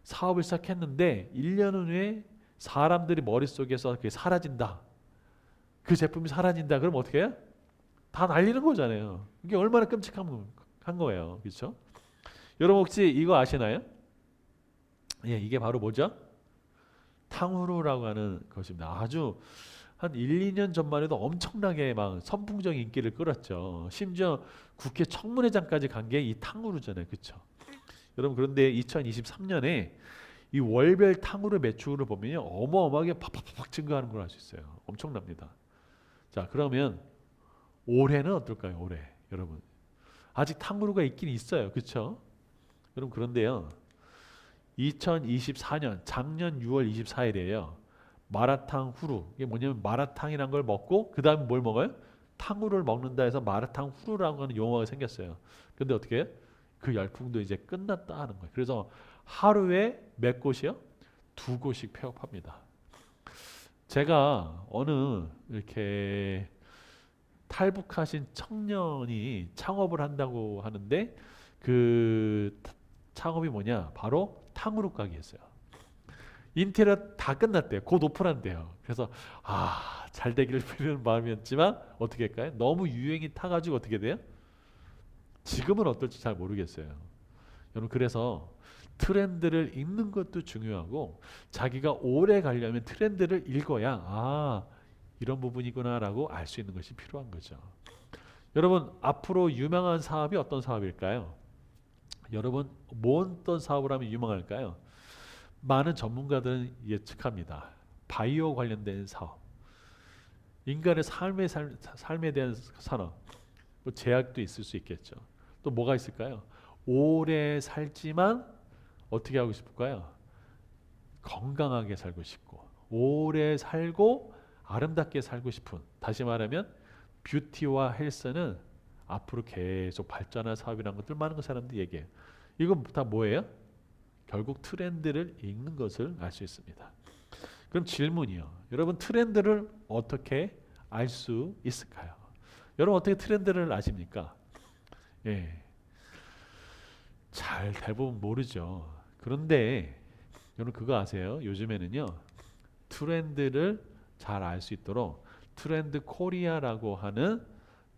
사업을 시작했는데 1년 후에 사람들이 머릿속에서 그게 사라진다. 그 제품이 사라진다. 그럼 어떻게 해요? 다 날리는 거잖아요. 이게 얼마나 끔찍한 거예요. 그렇죠? 여러분 혹시 이거 아시나요? 예, 이게 바로 뭐죠? 탕후루라고 하는 것입니다. 아주 한 1, 2년 전만 해도 엄청나게 막 선풍적인 인기를 끌었죠. 심지어 국회 청문회장까지 간 게 이 탕후루잖아요. 그렇죠? 여러분 그런데 2023년에 이 월별 탕후루 매출을 보면요. 어마어마하게 팍팍팍 증가하는 걸 알 수 있어요. 엄청납니다. 자, 그러면 올해는 어떨까요? 올해. 여러분. 아직 탕후루가 있긴 있어요. 그렇죠? 여러분 그런데요. 2024년 작년 6월 24일에요. 마라탕 후루. 이게 뭐냐면 마라탕이란 걸 먹고 그다음에 뭘 먹어요? 탕후루를 먹는다 해서 마라탕 후루라고 하는 용어가 생겼어요. 근데 어떻게 해요? 그 열풍도 이제 끝났다 하는 거예요. 그래서 하루에 몇 곳이요? 2곳씩 폐업합니다. 제가 어느 이렇게 탈북하신 청년이 창업을 한다고 하는데 그 창업이 뭐냐? 바로 탕후루 가게였어요. 인테리어 다 끝났대요. 곧 오픈한대요. 그래서 잘 되기를 빌는 마음이었지만 어떻게 할까요? 너무 유행이 타가지고 어떻게 돼요? 지금은 어떨지 잘 모르겠어요. 여러분 그래서 트렌드를 읽는 것도 중요하고 자기가 오래 가려면 트렌드를 읽어야 이런 부분이구나라고 알 수 있는 것이 필요한 거죠. 여러분 앞으로 유명한 사업이 어떤 사업일까요? 여러분 어떤 사업을 하면 유명할까요? 많은 전문가들은 예측합니다. 바이오 관련된 사업, 인간의 삶에 대한 산업, 뭐 제약도 있을 수 있겠죠. 또 뭐가 있을까요? 오래 살지만 어떻게 하고 싶을까요? 건강하게 살고 싶고 오래 살고 아름답게 살고 싶은 다시 말하면 뷰티와 헬스는 앞으로 계속 발전할 사업이라는 것들 많은 사람들이 얘기해요. 이건 다 뭐예요? 결국 트렌드를 읽는 것을 알 수 있습니다. 그럼 질문이요. 여러분 트렌드를 어떻게 알 수 있을까요? 여러분 어떻게 트렌드를 아십니까? 예, 잘 대부분 모르죠. 그런데 여러분 그거 아세요? 요즘에는요 트렌드를 잘 알 수 있도록 트렌드 코리아라고 하는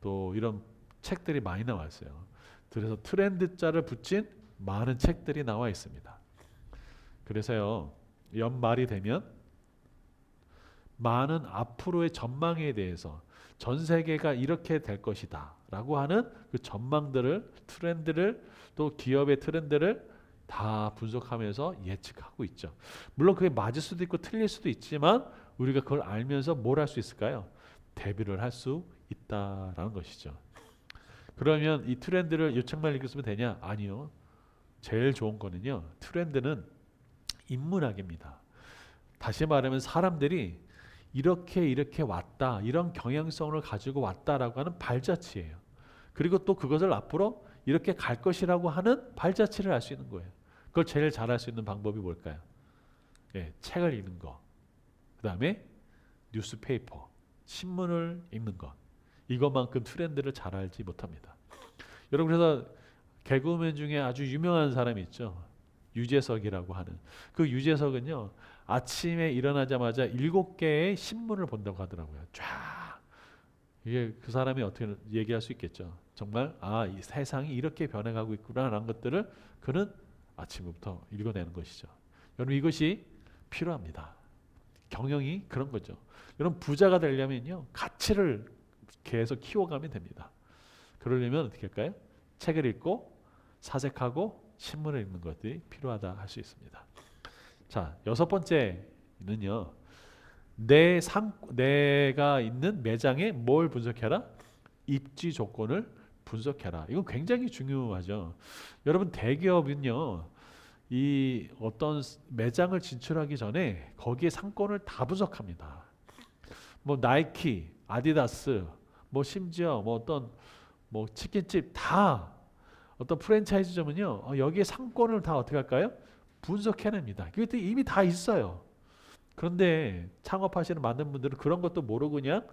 또 이런 책들이 많이 나왔어요. 그래서 트렌드 자를 붙인 많은 책들이 나와 있습니다. 그래서요 연말이 되면 많은 앞으로의 전망에 대해서 전 세계가 이렇게 될 것이다 라고 하는 그 전망들을 트렌드를 또 기업의 트렌드를 다 분석하면서 예측하고 있죠. 물론 그게 맞을 수도 있고 틀릴 수도 있지만 우리가 그걸 알면서 뭘 할 수 있을까요? 대비를 할 수 있다라는 것이죠. 그러면 이 트렌드를 유책만 읽으면 되냐? 아니요. 제일 좋은 거는요. 트렌드는 인문학입니다. 다시 말하면 사람들이 이렇게 왔다. 이런 경향성을 가지고 왔다라고 하는 발자취예요. 그리고 또 그것을 앞으로 이렇게 갈 것이라고 하는 발자취를 알 수 있는 거예요. 그걸 제일 잘할 수 있는 방법이 뭘까요? 예, 책을 읽는 거. 그 다음에 뉴스페이퍼, 신문을 읽는 것. 이것만큼 트렌드를 잘 알지 못합니다. 여러분 그래서 개그우먼 중에 아주 유명한 사람이 있죠. 유재석이라고 하는. 그 유재석은요. 아침에 일어나자마자 7개의 신문을 본다고 하더라고요. 쫙. 이게 그 사람이 어떻게 얘기할 수 있겠죠. 정말 이 세상이 이렇게 변해가고 있구나라는 것들을 그는 아침부터 읽어내는 것이죠. 여러분 이것이 필요합니다. 경영이 그런 거죠. 여러분 부자가 되려면요. 가치를 계속 키워가면 됩니다. 그러려면 어떻게 할까요? 책을 읽고 사색하고 신문을 읽는 것들이 필요하다 할 수 있습니다. 자, 6번째는요. 내가 있는 매장에 뭘 분석해라? 입지 조건을 분석해라. 이건 굉장히 중요하죠. 여러분 대기업은요. 이 어떤 매장을 진출하기 전에 거기에 상권을 다 분석합니다. 뭐 나이키, 아디다스, 뭐 심지어 뭐 어떤 뭐 치킨집 다 어떤 프랜차이즈점은요. 여기에 상권을 다 어떻게 할까요? 분석해냅니다. 그게 이미 다 있어요. 그런데 창업하시는 많은 분들은 그런 것도 모르고 그냥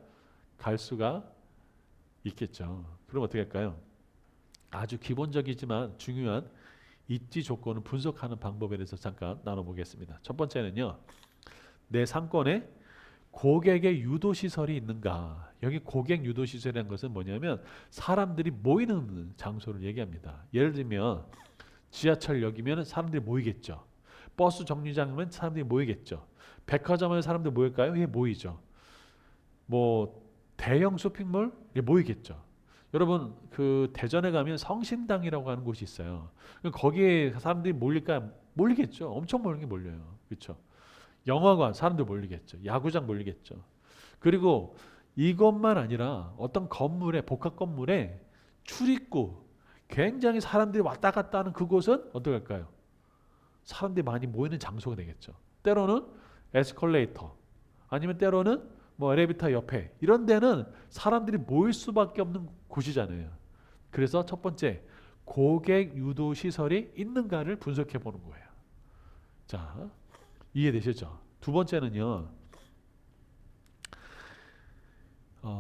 갈 수가 있겠죠. 그럼 어떻게 할까요? 아주 기본적이지만 중요한 입지 조건을 분석하는 방법에 대해서 잠깐 나눠보겠습니다. 첫 번째는요. 내 상권에 고객의 유도 시설이 있는가. 여기 고객 유도 시설이라는 것은 뭐냐면 사람들이 모이는 장소를 얘기합니다. 예를 들면 지하철역이면 사람들이 모이겠죠. 버스 정류장이면 사람들이 모이겠죠. 백화점에 사람들 모일까요? 예, 모이죠. 뭐 대형 쇼핑몰? 예, 모이겠죠. 여러분 그 대전에 가면 성심당이라고 하는 곳이 있어요. 거기에 사람들이 몰릴까? 몰리겠죠. 엄청 몰려요. 그렇죠. 영화관 사람들 몰리겠죠. 야구장 몰리겠죠. 그리고 이것만 아니라 어떤 건물에 복합 건물에 출입구 굉장히 사람들이 왔다 갔다 하는 그곳은 어떻게 할까요? 사람들이 많이 모이는 장소가 되겠죠. 때로는 에스컬레이터 아니면 때로는 뭐 엘리베이터 옆에 이런 데는 사람들이 모일 수밖에 없는 곳이잖아요. 그래서 첫 번째 고객 유도 시설이 있는가를 분석해 보는 거예요. 자, 이해되셨죠? 두 번째는요.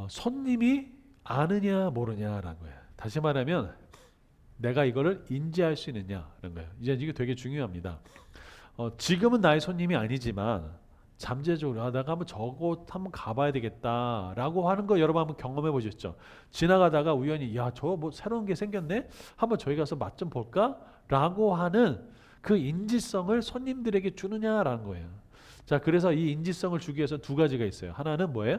손님이 아느냐 모르냐라는 거예요. 다시 말하면 내가 이거를 인지할 수 있느냐라는 거예요. 이제 이게 되게 중요합니다. 지금은 나의 손님이 아니지만 잠재적으로 내가 한번 저곳 한번 가봐야 되겠다라고 하는 거 여러분 한번 경험해 보셨죠? 지나가다가 우연히 저 뭐 새로운 게 생겼네? 한번 저희 가서 맛 좀 볼까?라고 하는 그 인지성을 손님들에게 주느냐라는 거예요. 자, 그래서 이 인지성을 주기 위해서 두 가지가 있어요. 하나는 뭐예요?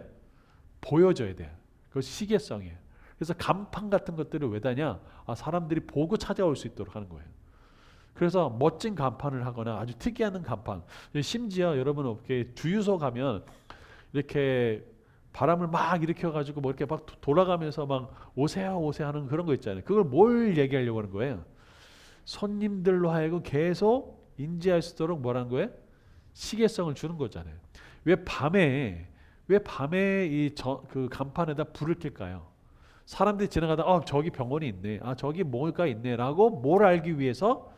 보여줘야 돼요. 그것이 시계성이에요. 그래서 간판 같은 것들을 왜 다냐? 사람들이 보고 찾아올 수 있도록 하는 거예요. 그래서 멋진 간판을 하거나 아주 특이한 간판. 심지어 여러분 어떻게 주유소 가면 이렇게 바람을 막 일으켜가지고 뭐 이렇게 막 돌아가면서 막 오세요 오세요 하는 그런 거 있잖아요. 그걸 뭘 얘기하려고 하는 거예요? 손님들로 하여금 계속 인지할 수 있도록 뭐라는 거예요? 시계성을 주는 거잖아요. 왜 밤에 그 간판에다 불을 켤까요? 사람들이 지나가다 저기 병원이 있네. 저기 뭔가 있네라고 뭘 알기 위해서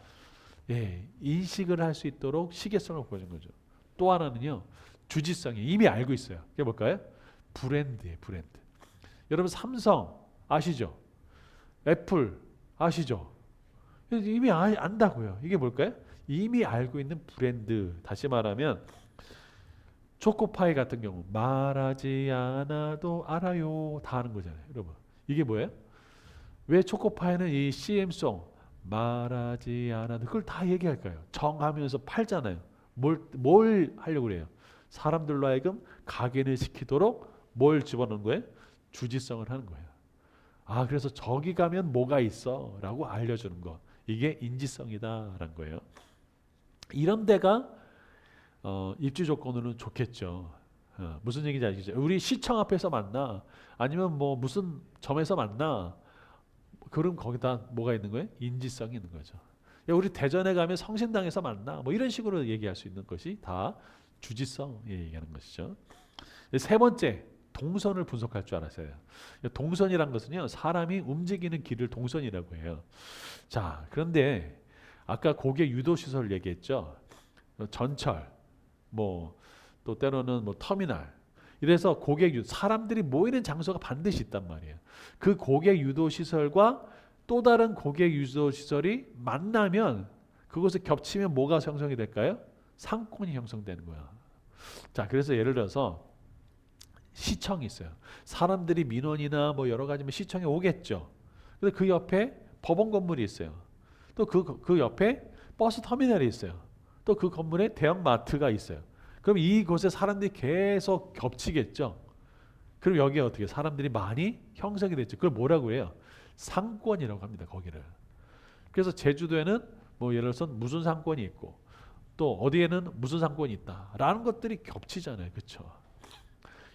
인식을 할 수 있도록 시계성을 보여준 거죠. 또 하나는요. 주지성이 이미 알고 있어요. 그게 뭘까요? 브랜드예요. 브랜드. 여러분 삼성 아시죠? 애플 아시죠? 이미 안다고요. 이게 뭘까요? 이미 알고 있는 브랜드. 다시 말하면 초코파이 같은 경우 말하지 않아도 알아요. 다 하는 거잖아요. 여러분. 이게 뭐예요? 왜 초코파이는 이 CM송 말하지 않아도 그걸 다 얘기할까요? 정하면서 팔잖아요. 뭘 하려고 그래요? 사람들로 하여금 각인을 시키도록 뭘 집어넣는 거예요? 주지성을 하는 거예요. 그래서 저기 가면 뭐가 있어 라고 알려주는 거. 이게 인지성이다라는 거예요. 이런 데가 입지 조건으로는 좋겠죠. 무슨 얘기인지 아시죠? 우리 시청 앞에서 만나 아니면 뭐 무슨 점에서 만나 그럼 거기다 뭐가 있는 거예요? 인지성이 있는 거죠. 우리 대전에 가면 성신당에서 만나 뭐 이런 식으로 얘기할 수 있는 것이 다 주지성 얘기하는 것이죠. 세 번째 동선을 분석할 줄 알았어요. 동선이란 것은요, 사람이 움직이는 길을 동선이라고 해요. 자, 그런데 아까 고객 유도 시설 얘기했죠. 전철, 뭐 또 때로는 뭐 터미널. 이래서 사람들이 모이는 장소가 반드시 있단 말이에요. 그 고객 유도 시설과 또 다른 고객 유도 시설이 만나면 그것을 겹치면 뭐가 형성이 될까요? 상권이 형성되는 거야. 자, 그래서 예를 들어서 시청이 있어요. 사람들이 민원이나 뭐 여러 가지 시청에 오겠죠. 근데 그 옆에 법원 건물이 있어요. 또 그 옆에 버스 터미널이 있어요. 또 그 건물에 대형 마트가 있어요. 그럼 이곳에 사람들이 계속 겹치겠죠. 그럼 여기에 어떻게 사람들이 많이 형성이 됐죠. 그걸 뭐라고 해요? 상권이라고 합니다. 거기를. 그래서 제주도에는 뭐 예를 들어서 무슨 상권이 있고 또 어디에는 무슨 상권이 있다라는 것들이 겹치잖아요. 그렇죠?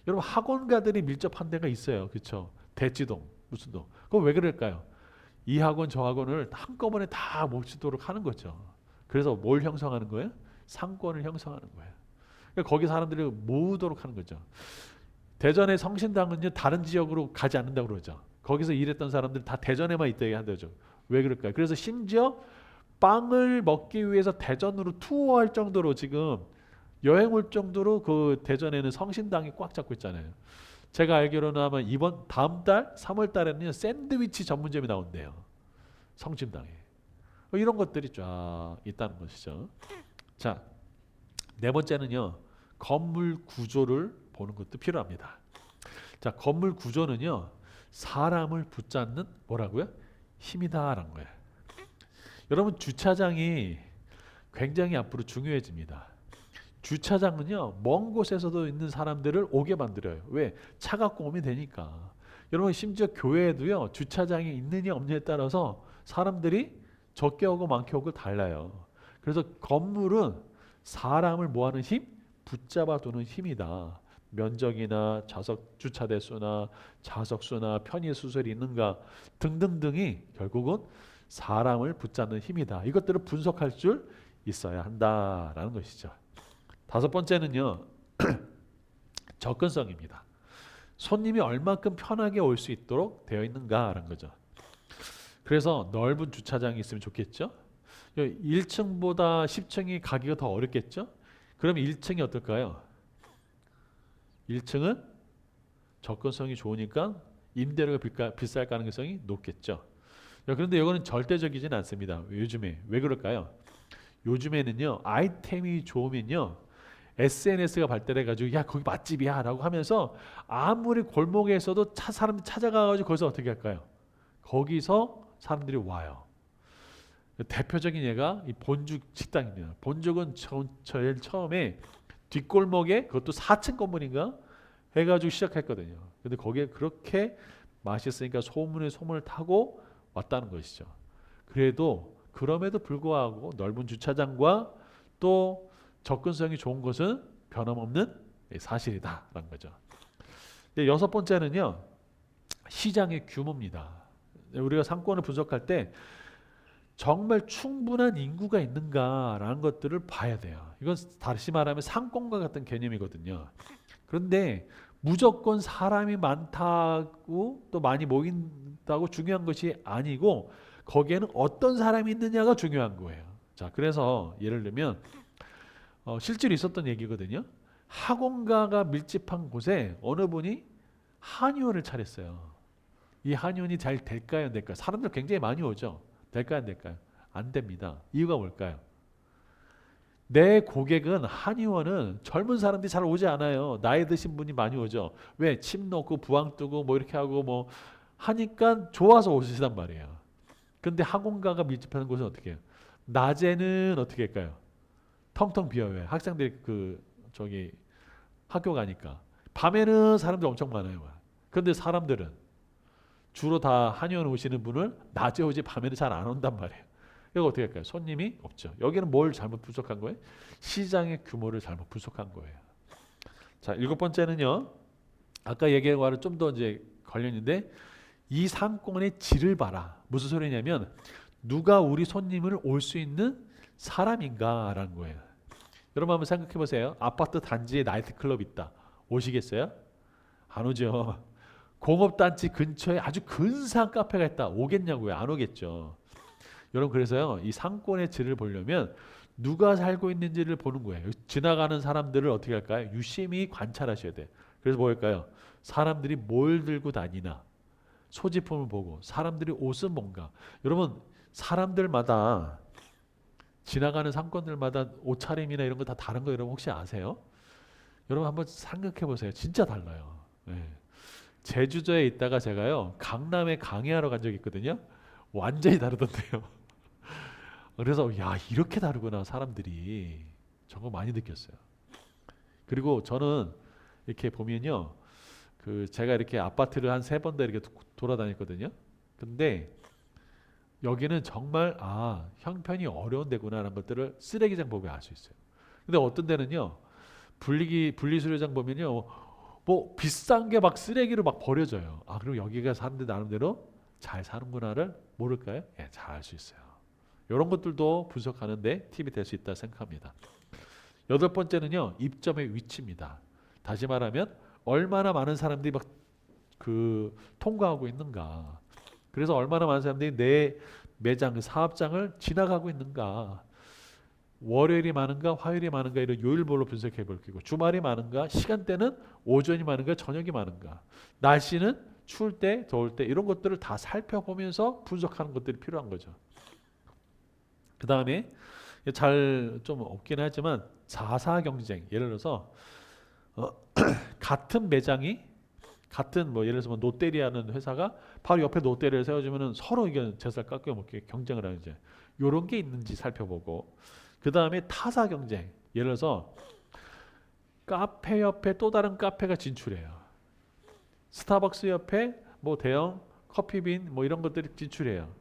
여러분 학원가들이 밀접한 데가 있어요. 그렇죠? 대치동, 무슨 동. 그럼 왜 그럴까요? 이 학원 저 학원을 한꺼번에 다 모시도록 하는 거죠. 그래서 뭘 형성하는 거예요? 상권을 형성하는 거예요. 그러니까 거기 사람들이 모으도록 하는 거죠. 대전의 성신당은요 다른 지역으로 가지 않는다고 그러죠. 거기서 일했던 사람들 다 대전에만 있다고 한다죠. 왜 그럴까요? 그래서 심지어 빵을 먹기 위해서 대전으로 투어할 정도로 지금 여행 올 정도로 그 대전에는 성신당이 꽉 잡고 있잖아요. 제가 알기로는 아마 다음 달 3월 달에는 샌드위치 전문점이 나온대요. 성심당에. 이런 것들이 쫙 있다는 것이죠. 자, 네 번째는요. 건물 구조를 보는 것도 필요합니다. 자, 건물 구조는요. 사람을 붙잡는 뭐라고요? 힘이다라는 거예요. 여러분 주차장이 굉장히 앞으로 중요해집니다. 주차장은요. 먼 곳에서도 있는 사람들을 오게 만들어요. 왜? 차 갖고 오면 되니까. 여러분 심지어 교회에도요. 주차장이 있느냐 없느냐에 따라서 사람들이 적게 오고 많게 오고 달라요. 그래서 건물은 사람을 뭐하는 힘? 붙잡아 두는 힘이다. 면적이나 좌석 주차 대수나 좌석수나 편의 수설이 있는가 등등등이 결국은 사람을 붙잡는 힘이다. 이것들을 분석할 줄 있어야 한다라는 것이죠. 다섯 번째는요. 접근성입니다. 손님이 얼만큼 편하게 올 수 있도록 되어 있는가라는 거죠. 그래서 넓은 주차장이 있으면 좋겠죠. 1층보다 10층이 가기가 더 어렵겠죠. 그럼 1층이 어떨까요? 1층은 접근성이 좋으니까 임대료가 비쌀 가능성이 높겠죠. 그런데 이거는 절대적이진 않습니다. 요즘에 왜 그럴까요? 요즘에는요 아이템이 좋으면요 SNS가 발달해가지고 야 거기 맛집이야 라고 하면서 아무리 골목에서도 사람들이 찾아가가지고 거기서 어떻게 할까요? 거기서 사람들이 와요. 대표적인 예가 이 본죽 식당입니다. 본죽은 제일 처음에 뒷골목에 그것도 4층 건물인가 해가지고 시작했거든요. 근데 거기에 그렇게 맛있으니까 소문에 소문을 타고 왔다는 것이죠. 그럼에도 불구하고 넓은 주차장과 또 접근성이 좋은 것은 변함없는 사실이다라는 거죠. 여섯 번째는요. 시장의 규모입니다. 우리가 상권을 분석할 때 정말 충분한 인구가 있는가라는 것들을 봐야 돼요. 이건 다시 말하면 상권과 같은 개념이거든요. 그런데 무조건 사람이 많다고 또 많이 모인다고 중요한 것이 아니고 거기에는 어떤 사람이 있느냐가 중요한 거예요. 자, 그래서 예를 들면 실제로 있었던 얘기거든요. 학원가가 밀집한 곳에 어느 분이 한의원을 차렸어요. 이 한의원이 잘 될까요, 안 될까요? 사람들 굉장히 많이 오죠. 될까요, 안 될까요? 안 됩니다. 이유가 뭘까요? 내 고객은 한의원은 젊은 사람들이 잘 오지 않아요. 나이 드신 분이 많이 오죠. 왜? 침 놓고 부항 뜨고 뭐 이렇게 하고 뭐 하니까 좋아서 오시단 말이에요. 근데 학원가가 밀집하는 곳은 어떻게 해요? 낮에는 어떻게 할까요? 텅텅 비어요. 학생들이 학교 가니까. 밤에는 사람들 엄청 많아요. 그런데 사람들은 주로 다 한의원 오시는 분을 낮에 오지 밤에는 잘 안 온단 말이에요. 이거 어떻게 할까요? 손님이 없죠. 여기는 뭘 잘못 분석한 거예요? 시장의 규모를 잘못 분석한 거예요. 자, 일곱 번째는요. 아까 얘기한 거와는 좀 더 이제 관련인데 이 상권의 질을 봐라. 무슨 소리냐면 누가 우리 손님을 올 수 있는 사람인가라는 거예요. 여러분 한번 생각해 보세요. 아파트 단지에 나이트클럽 있다. 오시겠어요? 안 오죠. 공업단지 근처에 아주 근사한 카페가 있다. 오겠냐고요? 안 오겠죠. 여러분 그래서요. 이 상권의 질을 보려면 누가 살고 있는지를 보는 거예요. 지나가는 사람들을 어떻게 할까요? 유심히 관찰하셔야 돼요. 그래서 뭐일까요? 사람들이 뭘 들고 다니나 소지품을 보고 사람들이 옷은 뭔가. 여러분 사람들마다 지나가는 상권들마다 옷차림이나 이런 거 다 다른 거 여러분 혹시 아세요? 여러분 한번 생각해 보세요. 진짜 달라요. 예. 제주도에 있다가 제가요 강남에 강의하러 간 적이 있거든요. 완전히 다르던데요. 그래서 야 이렇게 다르구나 사람들이 정말 많이 느꼈어요. 그리고 저는 이렇게 보면요, 그 제가 이렇게 아파트를 한 세 번 다 이렇게 돌아다녔거든요. 근데 여기는 정말 아 형편이 어려운 데구나라는 것들을 쓰레기장 보면 알 수 있어요. 근데 어떤 데는요 분리수거장 보면요 뭐 비싼 게 막 쓰레기로 막 버려져요. 아 그리고 여기가 사람들 나름대로 잘 사는구나를 모를까요? 예, 잘 알 수 있어요. 이런 것들도 분석하는데 팁이 될 수 있다 생각합니다. 여덟 번째는요 입점의 위치입니다. 다시 말하면 얼마나 많은 사람들이 막 그 통과하고 있는가. 그래서 얼마나 많은 사람들이 내 매장, 사업장을 지나가고 있는가. 월요일이 많은가, 화요일이 많은가 이런 요일별로 분석해 볼 거고, 주말이 많은가, 시간대는 오전이 많은가, 저녁이 많은가, 날씨는 추울 때, 더울 때 이런 것들을 다 살펴보면서 분석하는 것들이 필요한 거죠. 그 다음에 잘 좀 없긴 하지만 자사 경쟁, 예를 들어서 같은 매장이 같은 뭐 예를 들어서 뭐 롯데리아는 회사가 바로 옆에 롯데리아를 세워주면은 서로 이게 젖살 깎여 먹게 경쟁을 하는 이제 요런 게 있는지 살펴보고, 그 다음에 타사 경쟁, 예를 들어서 카페 옆에 또 다른 카페가 진출해요. 스타벅스 옆에 뭐 대형 커피빈 뭐 이런 것들이 진출해요.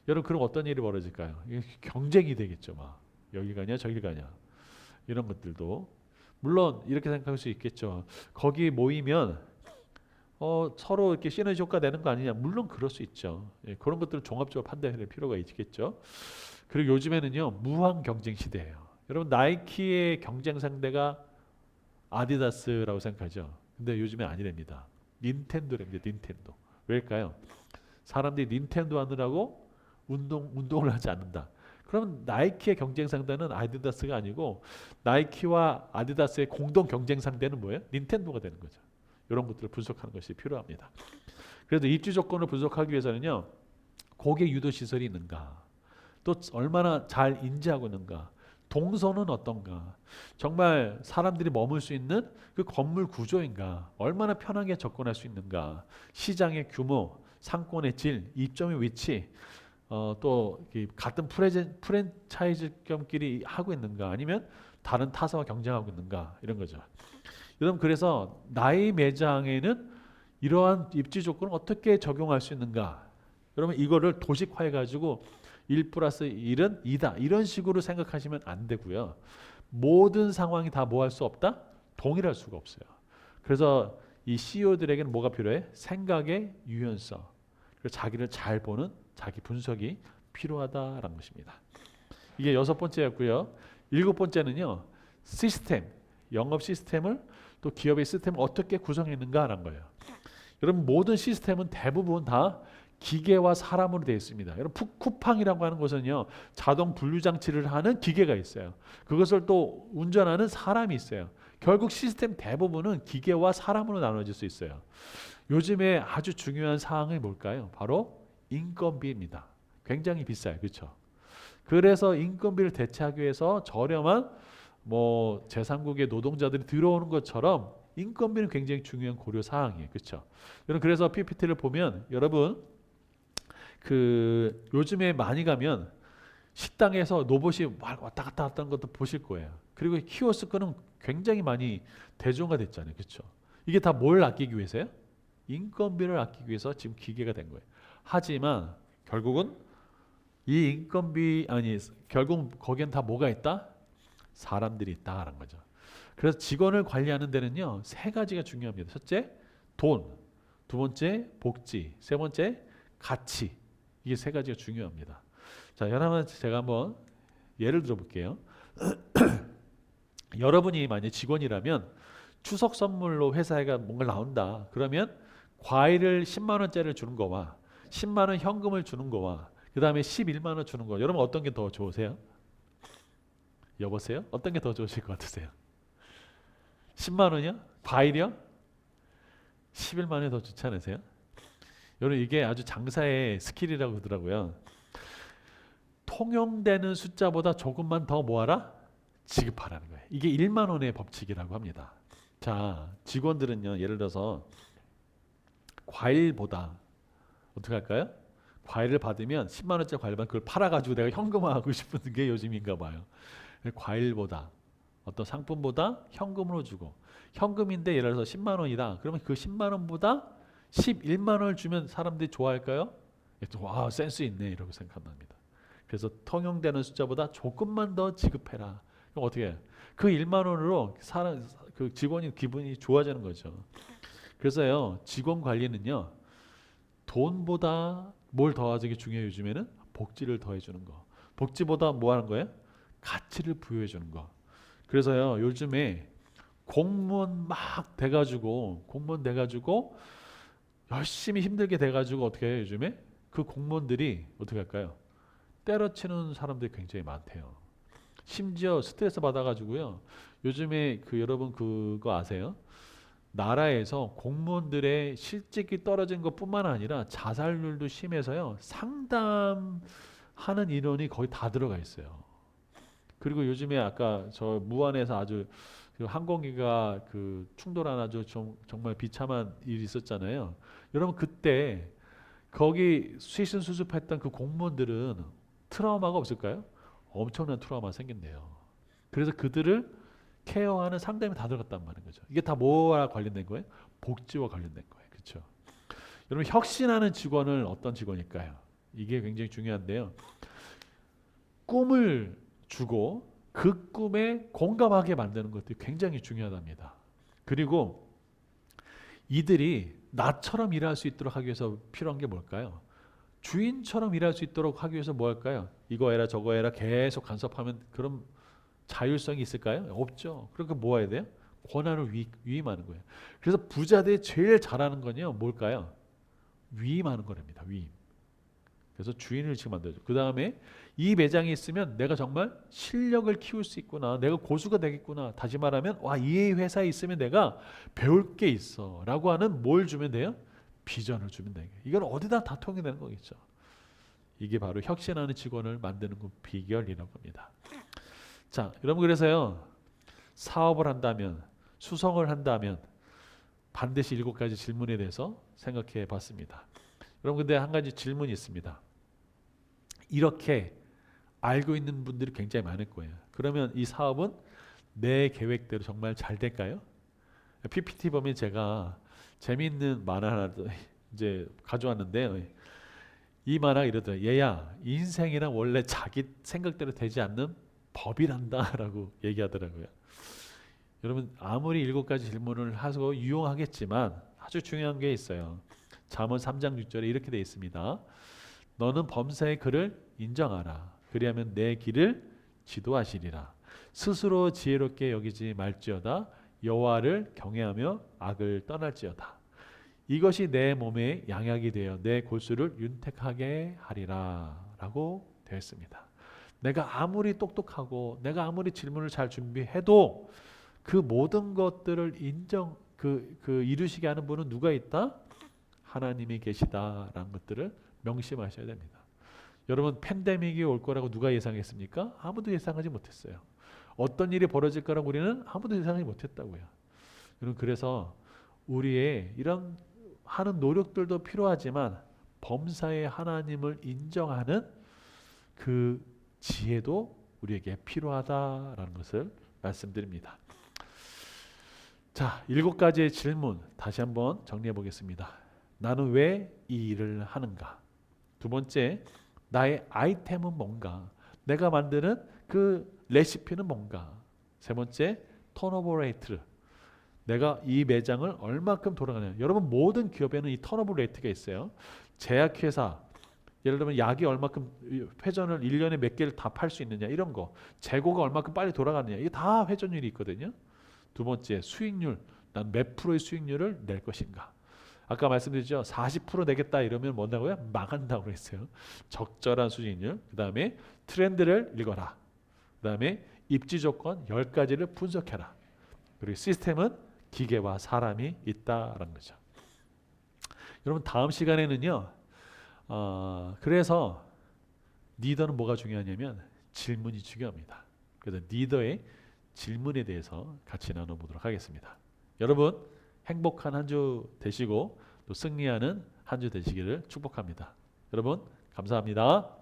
여러분 그럼 어떤 일이 벌어질까요? 이게 경쟁이 되겠죠. 막 여기 가냐 저기 가냐 이런 것들도 물론 이렇게 생각할 수 있겠죠. 거기 모이면 서로 이렇게 시너지 효과 내는 거 아니냐? 물론 그럴 수 있죠. 예, 그런 것들을 종합적으로 판단할 필요가 있겠죠. 그리고 요즘에는요 무한 경쟁 시대예요. 여러분 나이키의 경쟁 상대가 아디다스라고 생각하죠. 근데 요즘엔 아니랍니다. 닌텐도랍니다. 닌텐도. 왜일까요? 사람들이 닌텐도 하느라고 운동을 하지 않는다. 그러면 나이키의 경쟁 상대는 아디다스가 아니고 나이키와 아디다스의 공동 경쟁 상대는 뭐예요? 닌텐도가 되는 거죠. 이런 것들을 분석하는 것이 필요합니다. 그래도 입지 조건을 분석하기 위해서는요 고객 유도 시설이 있는가, 또 얼마나 잘 인지하고 있는가, 동선은 어떤가, 정말 사람들이 머물 수 있는 그 건물 구조인가, 얼마나 편하게 접근할 수 있는가, 시장의 규모, 상권의 질, 입점의 위치, 또 같은 프랜차이즈점끼리 하고 있는가, 아니면 다른 타사와 경쟁하고 있는가, 이런 거죠. 여러분 그래서 나의 매장에는 이러한 입지 조건을 어떻게 적용할 수 있는가, 그러면 이거를 도식화해 가지고 1 플러스 1은 2다 이런 식으로 생각하시면 안 되고요. 모든 상황이 다 뭐 할 수 없다? 동일할 수가 없어요. 그래서 이 CEO들에게는 뭐가 필요해? 생각의 유연성, 그리고 자기를 잘 보는 자기 분석이 필요하다라는 것입니다. 이게 여섯 번째였고요. 일곱 번째는요. 시스템, 영업 시스템을 또 기업의 시스템을 어떻게 구성했는가라는 거예요. 여러분 모든 시스템은 대부분 다 기계와 사람으로 되어 있습니다. 여러분 쿠팡이라고 하는 것은요 자동 분류 장치를 하는 기계가 있어요. 그것을 또 운전하는 사람이 있어요. 결국 시스템 대부분은 기계와 사람으로 나눠질 수 있어요. 요즘에 아주 중요한 사항이 뭘까요? 바로 인건비입니다. 굉장히 비싸요, 그렇죠? 그래서 인건비를 대체하기 위해서 저렴한 뭐 제3국의 노동자들이 들어오는 것처럼 인건비는 굉장히 중요한 고려 사항이에요, 그렇죠? 여러분 그래서 PPT를 보면 여러분 그 요즘에 많이 가면 식당에서 로봇이 왔다 갔다 하는 것도 보실 거예요. 그리고 키오스크는 굉장히 많이 대중화 됐잖아요, 그렇죠? 이게 다 뭘 아끼기 위해서요? 인건비를 아끼기 위해서 지금 기계가 된 거예요. 하지만 결국은 이 인건비 아니 결국 거기엔 다 뭐가 있다? 사람들이 있다라는 거죠. 그래서 직원을 관리하는 데는요 세 가지가 중요합니다. 첫째, 돈. 두 번째, 복지. 세 번째, 가치. 이게 세 가지가 중요합니다. 자, 여러분 제가 한번 예를 들어 볼게요. 여러분이 만약 직원이라면 추석 선물로 회사가 뭔가 나온다. 그러면 과일을 10만 원짜리를 주는 거와 10만 원 현금을 주는 거와 그 다음에 11만 원 주는 거. 여러분 어떤 게 더 좋으세요? 여보세요? 어떤 게 더 좋으실 것 같으세요? 10만 원이요? 과일이요? 11만 원이 더 좋지 않으세요? 여러분 이게 아주 장사의 스킬이라고 하더라고요. 통용되는 숫자보다 조금만 더 모아라? 지급하라는 거예요. 이게 1만 원의 법칙이라고 합니다. 자, 직원들은요. 예를 들어서 과일보다 어떻게 할까요? 과일을 받으면 10만 원짜리 과일 받으면 그걸 팔아가지고 내가 현금화하고 싶은 게 요즘인가 봐요. 과일보다 어떤 상품보다 현금으로 주고 현금인데 예를 들어서 10만 원이다. 그러면 그 10만 원보다 11만 원을 주면 사람들이 좋아할까요? 와 센스 있네 이러고 생각합니다. 그래서 통용되는 숫자보다 조금만 더 지급해라. 그럼 어떻게 해요? 그 1만 원으로 그 직원이 기분이 좋아지는 거죠. 그래서요 직원 관리는요 돈보다 뭘 더하기 중요해요. 요즘에는 복지를 더해주는 거. 복지보다 뭐 하는 거예요? 가치를 부여해주는 거. 그래서요 요즘에 공무원 돼가지고 열심히 힘들게 돼가지고 어떻게 해요 요즘에? 그 공무원들이 어떻게 할까요? 때려치는 사람들이 굉장히 많대요. 심지어 스트레스 받아가지고요. 요즘에 그 여러분 그거 아세요? 나라에서 공무원들의 실직이 떨어진 것뿐만 아니라 자살률도 심해서요. 상담하는 인원이 거의 다 들어가 있어요. 그리고 요즘에 아까 저 무안에서 아주 그 항공기가 그 충돌한 아주 정말 비참한 일이 있었잖아요. 여러분 그때 거기 수신 수습했던 그 공무원들은 트라우마가 없을까요? 엄청난 트라우마 생긴대요. 그래서 그들을 케어하는 상담이 다 들어갔단 말인 거죠. 이게 다 뭐와 관련된 거예요? 복지와 관련된 거예요. 그렇죠? 여러분 혁신하는 직원은 어떤 직원일까요? 이게 굉장히 중요한데요. 꿈을 주고 그 꿈에 공감하게 만드는 것도 굉장히 중요하답니다. 그리고 이들이 나처럼 일할 수 있도록 하기 위해서 필요한 게 뭘까요? 주인처럼 일할 수 있도록 하기 위해서 뭐 할까요? 이거 해라 저거 해라 계속 간섭하면 그럼 자율성이 있을까요? 없죠. 그러니까 뭐 해야 돼요? 권한을 위임하는 거예요. 그래서 부자들이 제일 잘하는 건요 뭘까요? 위임하는 거랍니다. 위임. 그래서 주인을 지금 만들죠. 그 다음에 이 매장이 있으면 내가 정말 실력을 키울 수 있구나. 내가 고수가 되겠구나. 다시 말하면 이 회사에 있으면 내가 배울 게 있어. 라고 하는 뭘 주면 돼요? 비전을 주면 돼요. 이건 어디다 다 통용되는 거겠죠. 이게 바로 혁신하는 직원을 만드는 비결이라고 합니다. 자, 여러분 그래서요. 사업을 한다면 수성을 한다면 반드시 7가지 질문에 대해서 생각해 봤습니다. 여러분 근데 한 가지 질문이 있습니다. 이렇게 알고 있는 분들이 굉장히 많을 거예요. 그러면 이 사업은 내 계획대로 정말 잘 될까요? PPT 보면 제가 재미있는 만화 하나 이제 가져왔는데요. 이 만화가 이러더라고요. 얘야, 인생이란 원래 자기 생각대로 되지 않는 법이란다라고 얘기하더라고요. 여러분 아무리 7가지 질문을 하고 유용하겠지만 아주 중요한 게 있어요. 잠언 3장 6절에 이렇게 되어 있습니다. 너는 범사의 그를 인정하라. 그리하면 내 길을 지도하시리라. 스스로 지혜롭게 여기지 말지어다. 여호와를 경외하며 악을 떠날지어다. 이것이 내 몸에 양약이 되어 내 골수를 윤택하게 하리라 라고 되어 있습니다. 내가 아무리 똑똑하고 내가 아무리 질문을 잘 준비해도 그 모든 것들을 이루시게 하는 분은 누가 있다? 하나님이 계시다라는 것들을 명심하셔야 됩니다. 여러분 팬데믹이 올 거라고 누가 예상했습니까? 아무도 예상하지 못했어요. 어떤 일이 벌어질 거라고 우리는 아무도 예상하지 못했다고요. 여러분 그래서 우리의 이런 하는 노력들도 필요하지만 범사의 하나님을 인정하는 그 지혜도 우리에게 필요하다라는 것을 말씀드립니다. 자, 7가지의 질문 다시 한번 정리해 보겠습니다. 나는 왜 이 일을 하는가? 두 번째, 나의 아이템은 뭔가? 내가 만드는 그 레시피는 뭔가? 세 번째, 턴오버 레이트. 내가 이 매장을 얼마큼 돌아가냐. 여러분 모든 기업에는 이 턴오버 레이트가 있어요. 제약회사 예를 들면 약이 얼마큼 회전을 1년에 몇 개를 다 팔 수 있느냐 이런 거. 재고가 얼마큼 빨리 돌아가느냐. 이게 다 회전율이 있거든요. 두 번째 수익률. 난 몇 프로의 수익률을 낼 것인가. 아까 말씀드렸죠. 40% 내겠다 이러면 뭐냐고요? 망한다고 그랬어요. 적절한 수익률. 그 다음에 트렌드를 읽어라. 그 다음에 입지 조건 10가지를 분석해라. 그리고 시스템은 기계와 사람이 있다라는 거죠. 여러분 다음 시간에는요. 그래서 리더는 뭐가 중요하냐면 질문이 중요합니다. 그래서 리더의 질문에 대해서 같이 나눠보도록 하겠습니다. 여러분 행복한 한 주 되시고 또 승리하는 한 주 되시기를 축복합니다. 여러분 감사합니다.